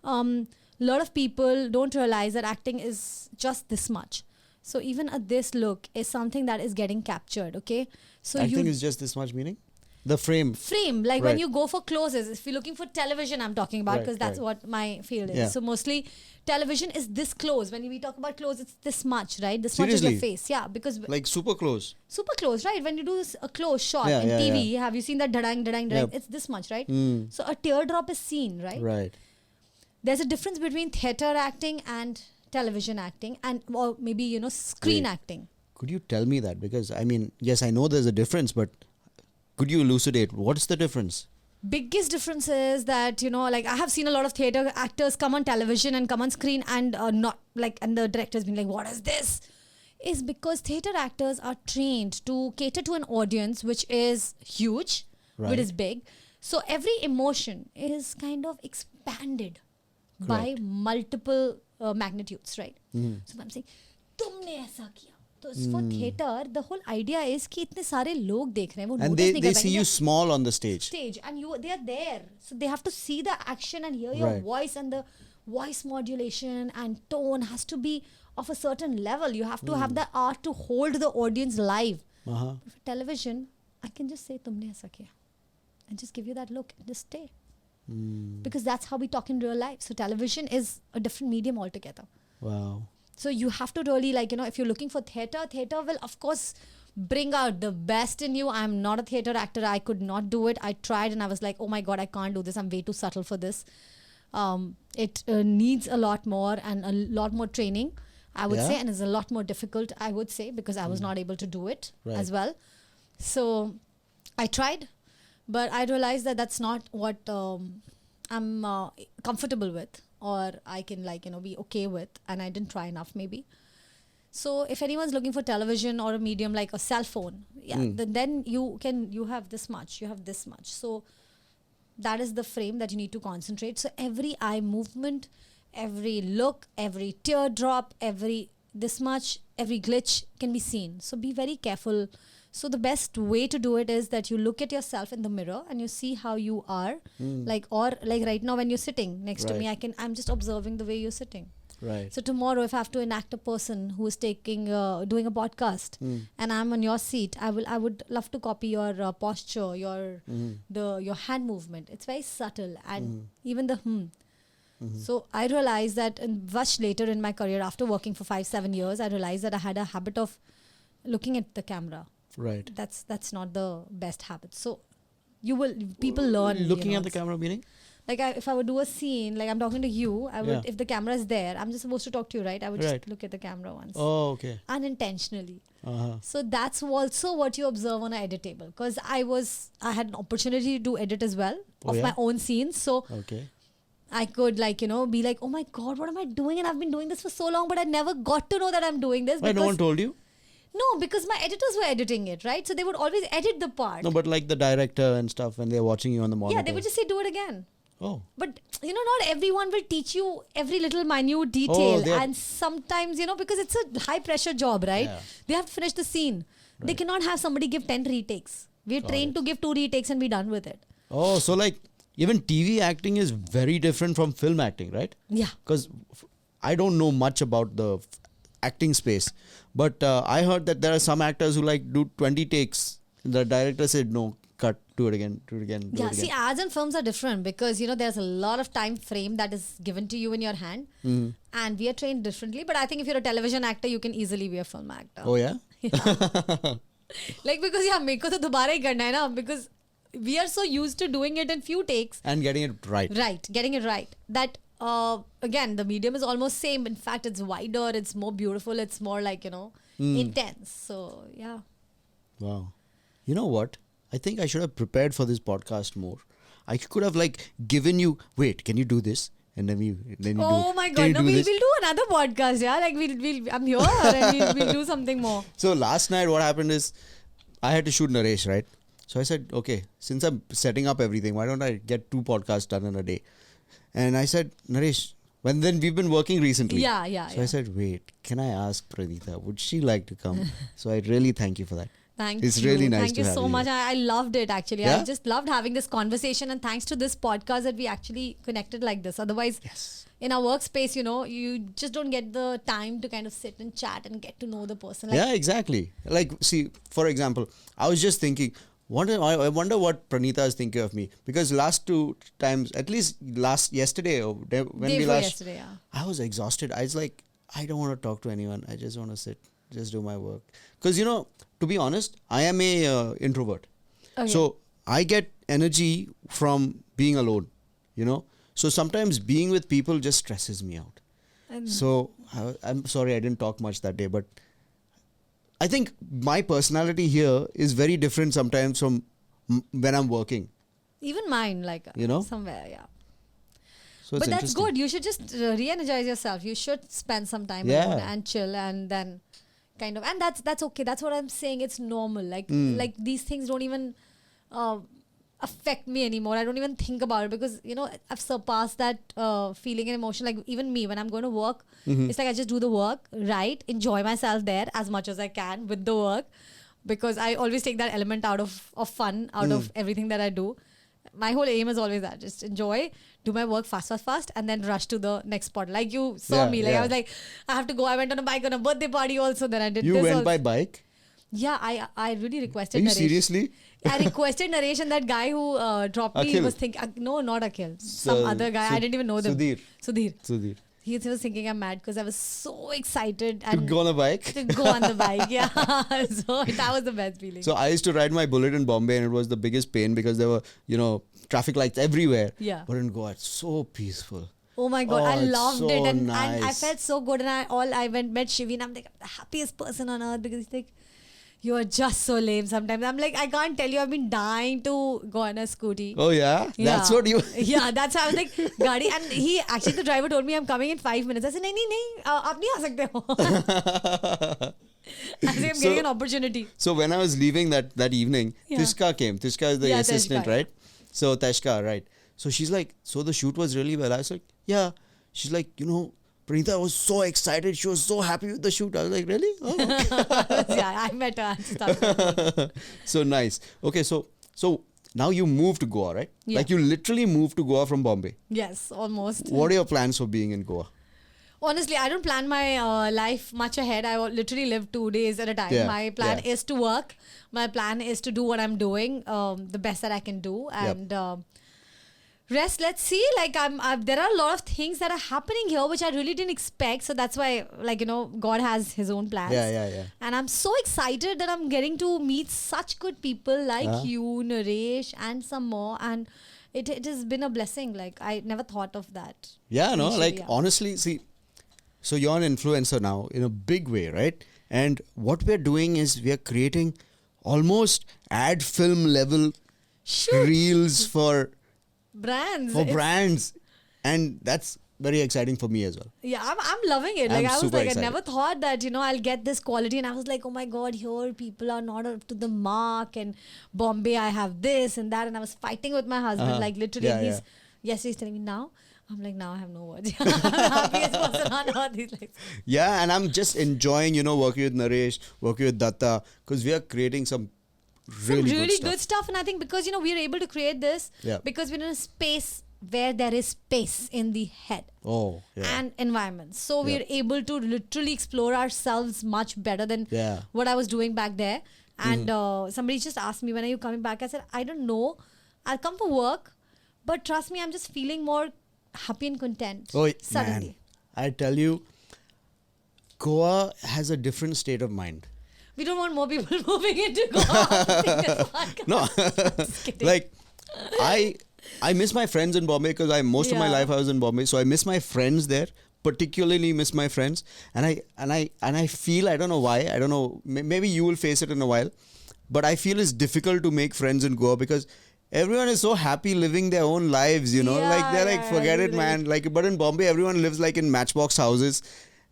A lot of people don't realize that acting is just this much. So even this look is something that is getting captured, okay? So acting is just this much, meaning? The frame. Like when you go for closes, if you're looking for television, I'm talking about, because that's what my field is. Yeah. So mostly television is this close. When we talk about close, it's this much, right? This much Seriously? is your face. Yeah, because like super close. Super close, right? When you do a close shot in TV, have you seen that dadang? Yep. It's this much, right? So a teardrop is seen, right? Right. There's a difference between theater acting and television acting, and or maybe screen acting. Could you tell me that? Because I mean, yes, I know there's a difference, but could you elucidate what's the difference? Biggest difference is that like I have seen a lot of theater actors come on television and come on screen and not like, and the director's been like, what is this? is because theatre actors are trained to cater to an audience which is huge, which Right. is big. So every emotion is kind of expanded by Correct. multiple magnitudes, right? Mhm. So I'm saying, तुमने ऐसा किया. So for theatre, the whole idea is कि इतने सारे लोग देख रहे हैं, वो And notice नहीं they कर see पाएंगे. you small on the stage. Stage and they are there, so they have to see the action and hear your Right. voice, and the voice modulation and tone has to be of a certain level. You have to have the art to hold the audience live. Uh-huh. For television, I can just say तुमने ऐसा किया and just give you that look and just stay, because that's how we talk in real life. So television is a different medium altogether. Wow. So you have to really, like, if you're looking for theatre will of course bring out the best in you. I'm not a theatre actor. I could not do it. I tried and I was like, oh my God, I can't do this. I'm way too subtle for this. It needs a lot more and a lot more training, I would Yeah? say, and is a lot more difficult, I would say, because I was not able to do it Right. as well. So I tried, but I realized that that's not what I'm comfortable with, or I can, like, be okay with, and I didn't try enough maybe. So if anyone's looking for television or a medium like a cell phone, then you have this much, you have this much. So that is the frame that you need to concentrate. So every eye movement, every look, every teardrop, every this much, every glitch can be seen. So be very careful. So the best way to do it is that you look at yourself in the mirror and you see how you are, like right now when you're sitting next to me, Right. I'm just observing the way you're sitting. Right. So tomorrow, if I have to enact a person who is doing a podcast, and I'm on your seat, I would love to copy your posture, your hand movement. It's very subtle, and even the So I realized that much later in my career, after working for 5-7 years, I realized that I had a habit of looking at the camera. Right. That's not the best habit. So people learn. Looking at the it's- camera, meaning? Like if I would do a scene, like I'm talking to you, I would, Yeah. if the camera is there, I'm just supposed to talk to you, right? I would Right. just look at the camera once. Oh, okay. Unintentionally. Uh-huh. So that's also what you observe on an edit table. Because I had an opportunity to edit as well Oh, of yeah? my own scenes. So Okay. I could be like, oh my God, what am I doing? And I've been doing this for so long, but I never got to know that I'm doing this. Why no one told you? No, because my editors were editing it, right? So they would always edit the part. No, but like the director and stuff, when they're watching you on the monitor. Yeah, they would just say, do it again. Oh. But, not everyone will teach you every little minute detail. they are- And sometimes, because it's a high pressure job, right? Yeah. They have to finish the scene. They Right. cannot have somebody give 10 retakes. We're Got trained it. to give 2 retakes and be done with it. Oh, so like even TV acting is very different from film acting, right? Yeah. Because I don't know much about the acting space, but I heard that there are some actors who like do 20 takes. The director said, no, cut, do it again, do it again, do Yeah, it see, again. ads and films are different because, there's a lot of time frame that is given to you in your hand. Mm-hmm. And we are trained differently. But I think if you're a television actor, you can easily be a film actor. Oh, yeah? Like, because, meko to dobara hi karna hai na, because we are so used to doing it in few takes. And getting it right. Right, getting it right. That, again, the medium is almost same. In fact, it's wider, it's more beautiful, it's more like, intense. So, yeah. Wow. You know what? I think I should have prepared for this podcast more. I could have like given you, wait, can you do this? And then you do Oh my can God, you no, do we'll this? do another podcast, yeah. Like, I'm here and we'll do something more. So last night what happened is I had to shoot Naresh, right? So I said, okay, since I'm setting up everything, why don't I get 2 podcasts done in a day? And I said, Naresh, then we've been working recently. Yeah. So I said, wait, can I ask Pranitaa, would she like to come? So I really thank you for that. Thank It's you. really nice Thank to you have so you much. here. I loved it actually. Yeah? I just loved having this conversation, and thanks to this podcast that we actually connected like this. Otherwise, Yes. in our workspace, you just don't get the time to kind of sit and chat and get to know the person. Like, Yeah, exactly. Like, see, for example, I was just thinking, I wonder what Pranita is thinking of me. Because last 2 times, at least yesterday, or when day we before last, yesterday, yeah. I was exhausted. I was like, I don't want to talk to anyone. I just want to sit, just do my work. Because, to be honest, I am a introvert. Okay. So I get energy from being alone, So sometimes being with people just stresses me out. And So I'm sorry I didn't talk much that day, but I think my personality here is very different sometimes from when I'm working. even mine, like, somewhere, yeah. So it's But that's interesting. good. You should just re-energize yourself. You should spend some time Yeah. alone and chill, and then kind of, and that's okay. That's what I'm saying. It's normal. Like these things don't even affect me anymore. I don't even think about it because I've surpassed that feeling and emotion. Like even me, when I'm going to work, it's like I just do the work, right? Enjoy myself there as much as I can with the work, because I always take that element out of fun out of everything that I do. My whole aim is always that, just enjoy, do my work fast, and then rush to the next spot. Like you saw me, like I was like, I have to go. I went on a bike on a birthday party also. Then I did. You this went also. by bike? Yeah, I really requested. Are you Naresh. seriously? I requested Naresh, and that guy who dropped me Akhil. was thinking, no, not Akhil, some other guy. I didn't even know them. Sudhir. He was thinking I'm mad because I was so excited To and go on a bike? to go on the bike. Yeah, so that was the best feeling. So I used to ride my Bullet in Bombay, and it was the biggest pain because there were, traffic lights everywhere. Yeah. But in Goa, it's so peaceful. Oh my God, I it's loved so it, and nice. I felt so good, and I went met Shivi, and I'm like, I'm the happiest person on earth, because he's like, you are just so lame sometimes. I'm like, I can't tell you, I've been dying to go on a scooty. Oh yeah? That's what you... Yeah, that's how I was like, Gadi. And the driver told me I'm coming in 5 minutes. I said, nahi, aap nahi aa sakte ho. I said, I'm getting an opportunity. So when I was leaving that evening, Yeah. Tishka came. Tishka is the assistant, Tishka, right? So Tishka, right. So she's like, so the shoot was really well. I was like, yeah. She's like, Pranitaa was so excited. She was so happy with the shoot. I was like, really? Oh, okay. Yeah, I met her and stuff. So nice. Okay, so now you moved to Goa, right? Yeah. Like you literally moved to Goa from Bombay. Yes, almost. What are your plans for being in Goa? Honestly, I don't plan my life much ahead. I literally live 2 days at a time. Yeah, My plan yeah. is to work. My plan is to do what I'm doing, the best that I can do. And rest, let's see. Like there are a lot of things that are happening here which I really didn't expect. So that's why, God has his own plans. Yeah. And I'm so excited that I'm getting to meet such good people like you, Naresh, and some more. And it has been a blessing. Like I never thought of that. Yeah, no, initially, like yeah. honestly, see, so you're an influencer now in a big way, right? And what we're doing is we are creating almost ad film level Shoot. reels for Brands. brands, and that's very exciting for me as well. Yeah, I'm loving it. I'm Like I was super like, excited. I never thought that I'll get this quality, and I was like, oh my God, here people are not up to the mark, and Bombay I have this and that, and I was fighting with my husband, like literally. Yeah, and he's telling me now. I'm like, now I have no words. I'm the happiest person on earth. He's like, Yeah, and I'm just enjoying, working with Naresh, working with Datta, because we are creating some really, good stuff. And I think because we are able to create this because we're in a space where there is space in the head and environment, so we're able to literally explore ourselves much better than what I was doing back there. And somebody just asked me, when are you coming back? I said, I don't know, I'll come for work, but trust me, I'm just feeling more happy and content suddenly. Man, I tell you, Goa has a different state of mind. We don't want more people moving into Goa. No, Just kidding. like I miss my friends in Bombay because most of my life I was in Bombay, so I miss my friends there. Particularly miss my friends, and I feel, I don't know why, I don't know, maybe you will face it in a while, but I feel it's difficult to make friends in Goa because everyone is so happy living their own lives, like they're like, forget it, man. Like, but in Bombay, everyone lives like in matchbox houses,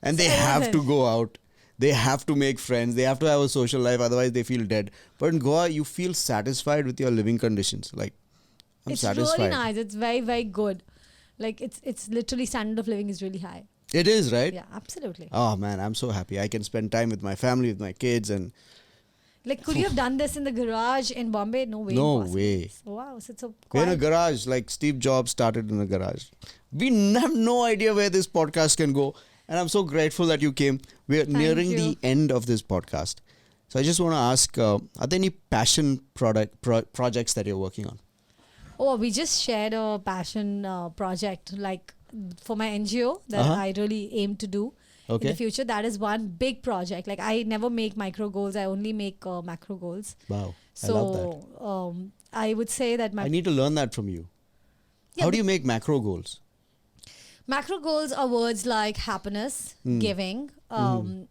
and they have to go out. They have to make friends. They have to have a social life. Otherwise, they feel dead. But in Goa, you feel satisfied with your living conditions. Like, I'm satisfied. It's really nice. It's very, very good. Like, it's literally, standard of living is really high. It is, right? Yeah, absolutely. Oh man, I'm so happy. I can spend time with my family, with my kids, and like, could you have done this in the garage in Bombay? No way. No impossible. way. So, wow, so it's so we're in a quiet. garage. Like Steve Jobs started in a garage. We have no idea where this podcast can go, and I'm so grateful that you came. We're nearing you. the end of this podcast, so I just want to ask: are there any passion projects that you're working on? Oh, we just shared a passion project, like for my NGO that I really aim to do in the future. That is one big project. Like, I never make micro goals. I only make macro goals. Wow, So, I love that. I would say that I need to learn that from you. How do you make macro goals? macro goals are words like happiness, giving, and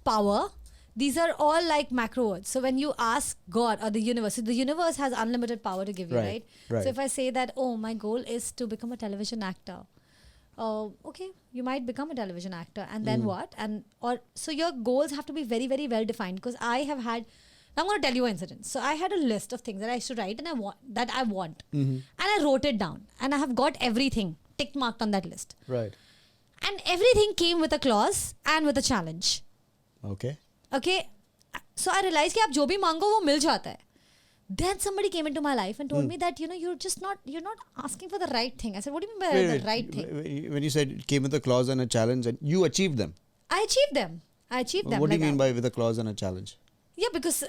power. These are all like macro words. So when you ask God or the universe, so the universe has unlimited power to give you, right? Right. So if I say that, oh, my goal is to become a television actor, okay, you might become a television actor, and then what? So your goals have to be very, very well defined. Because I have had, now I'm going to tell you an incident. So I had a list of things that I used to write, and I want, and I wrote it down, and I have got everything tick marked on that list, Right. and everything came with a clause and with a challenge. Okay. Okay, so I realized कि आप जो भी मांगो वो मिल जाता है. Then somebody came into my life and told me that you're not asking for the right thing. I said, what do you mean by the right thing? When you said it came with a clause and a challenge, and you achieved them. I achieved them. What do you mean by with a clause and a challenge? Yeah, because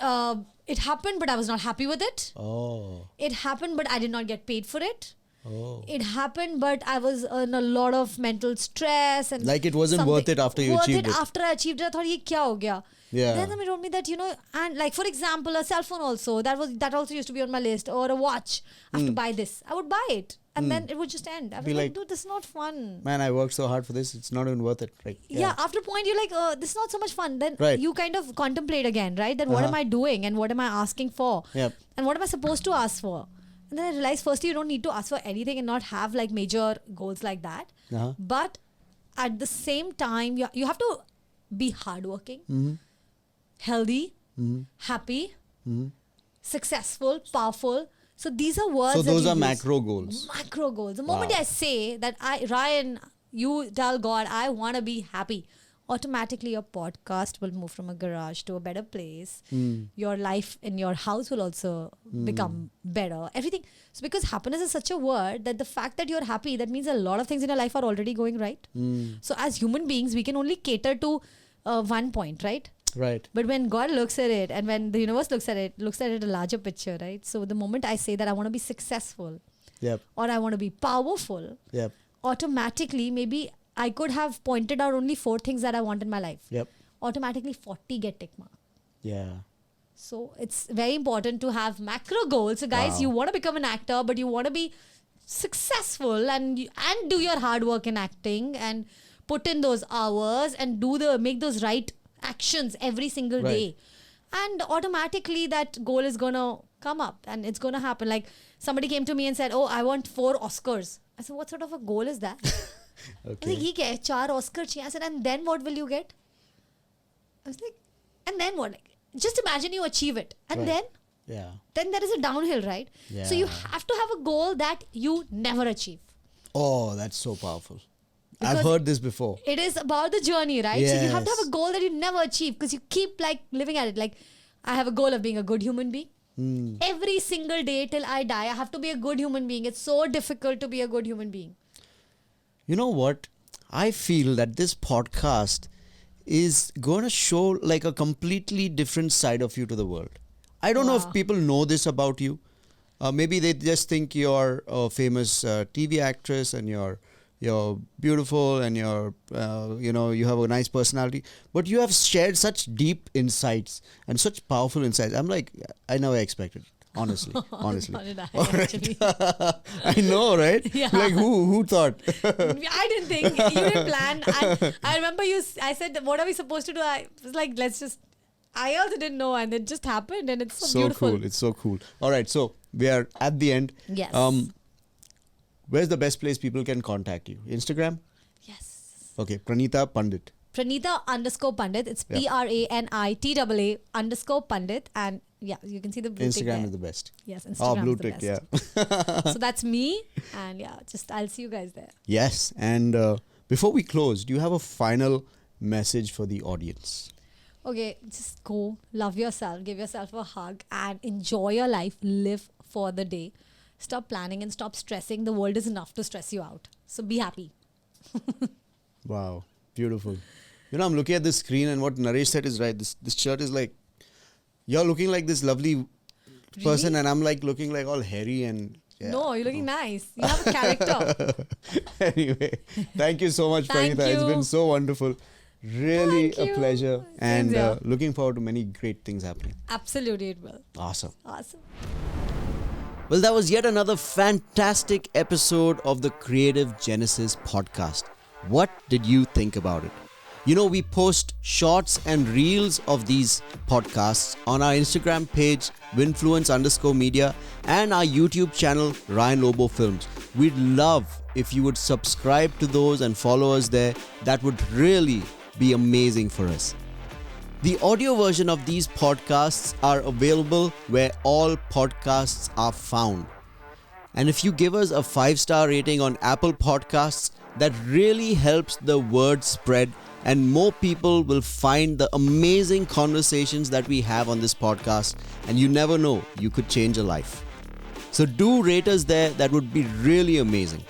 it happened, but I was not happy with it. Oh. It happened, but I did not get paid for it. Oh. It happened, but I was in a lot of mental stress and Like it wasn't worth it after you achieved it. After I achieved it, I thought, ये क्या हो गया? Yeah. Then somebody told me that, and like for example, a cell phone also, that also used to be on my list, or a watch. I have to buy this. I would buy it, and then it would just end. I was like, dude, this is not fun. Man, I worked so hard for this. It's not even worth it. Right? Yeah. After a point, you're like, this is not so much fun. Then Right. you kind of contemplate again, right? That what am I doing, and what am I asking for, Yep. and what am I supposed to ask for? And then I realized, firstly, you don't need to ask for anything and not have like major goals like that. Uh-huh. But at the same time, you have to be hardworking, healthy, happy, successful, powerful. So these are words. So that those you are use. macro goals. Macro goals. The moment Wow. I say that, Ryan, you tell God, I want to be happy, automatically your podcast will move from a garage to a better place. Your life in your house will also become better. Everything. So because happiness is such a word that the fact that you're happy, that means a lot of things in your life are already going right. So as human beings, we can only cater to one point, right? Right. But when God looks at it, and when the universe looks at it a larger picture, right? So the moment I say that I want to be successful, Yep. or I want to be powerful, Yep. automatically maybe I could have pointed out only 4 things that I want in my life. Yep. Automatically 40 get tick mark. Yeah. So it's very important to have macro goals. So guys, Wow. you want to become an actor, but you want to be successful and do your hard work in acting and put in those hours and make those right actions every single Right. day. And automatically that goal is going to come up and it's going to happen. Like somebody came to me and said, oh, I want 4 Oscars. I said, what sort of a goal is that? I was like, "Ye kya hai? 4 Oscar chahiye." I said, and then what will you get? I was like, and then what? Like, just imagine you achieve it. And Right. Then there is a downhill, right? Yeah. So you have to have a goal that you never achieve. Oh, that's so powerful. Because I've heard this before. It is about the journey, right? So you have to have Yes. a goal that you never achieve because you keep like living at it. Like I have a goal of being a good human being. Every single day till I die, I have to be a good human being. It's so difficult to be a good human being. You know what? I feel that this podcast is going to show like a completely different side of you to the world. I don't know if Wow. people know this about you. Maybe they just think you're a famous TV actress and you're beautiful and you have a nice personality. But you have shared such deep insights and such powerful insights. I'm like, I never expected it. Honestly. Nor did I, All right. actually. I know, right? Yeah. Like who thought? I didn't think. You didn't plan. I remember I said, what are we supposed to do? I was like, I also didn't know, and it just happened, and it's so beautiful. Cool. It's so cool. All right, so we are at the end. Yes. Where's the best place people can contact you? Instagram? Yes. Okay, Pranitaa Pandit. Pranita_Pandit. It's Yeah. PRANITAA_Pandit. And yeah, you can see the blue tick Instagram there. is the best. Yes, Oh, Instagram blue is the tick, best. yeah. So that's me. And yeah, I'll see you guys there. Yes, and before we close, do you have a final message for the audience? Okay, just go, love yourself, give yourself a hug, and enjoy your life. Live for the day. Stop planning and stop stressing. The world is enough to stress you out. So be happy. Wow, beautiful. I'm looking at this screen, and what Naresh said is right. This shirt is like, you're looking like this lovely person, Really? and I'm like looking like all hairy and. Yeah. No, you're looking nice. You have a character. Anyway, thank you so much, Thank Pranita. It's you. been so wonderful. Really Thank a you. pleasure. Same And here. looking forward to many great things happening. Absolutely, it will. Awesome. Awesome. Well, that was yet another fantastic episode of the Creative Genesis podcast. What did you think about it? We post shorts and reels of these podcasts on our Instagram page, Winfluence_Media, and our YouTube channel, Ryan Lobo Films. We'd love if you would subscribe to those and follow us there. That would really be amazing for us. The audio version of these podcasts are available where all podcasts are found. And if you give us a 5-star rating on Apple Podcasts, that really helps the word spread and more people will find the amazing conversations that we have on this podcast. And you never know, you could change a life. So do rate us there, that would be really amazing.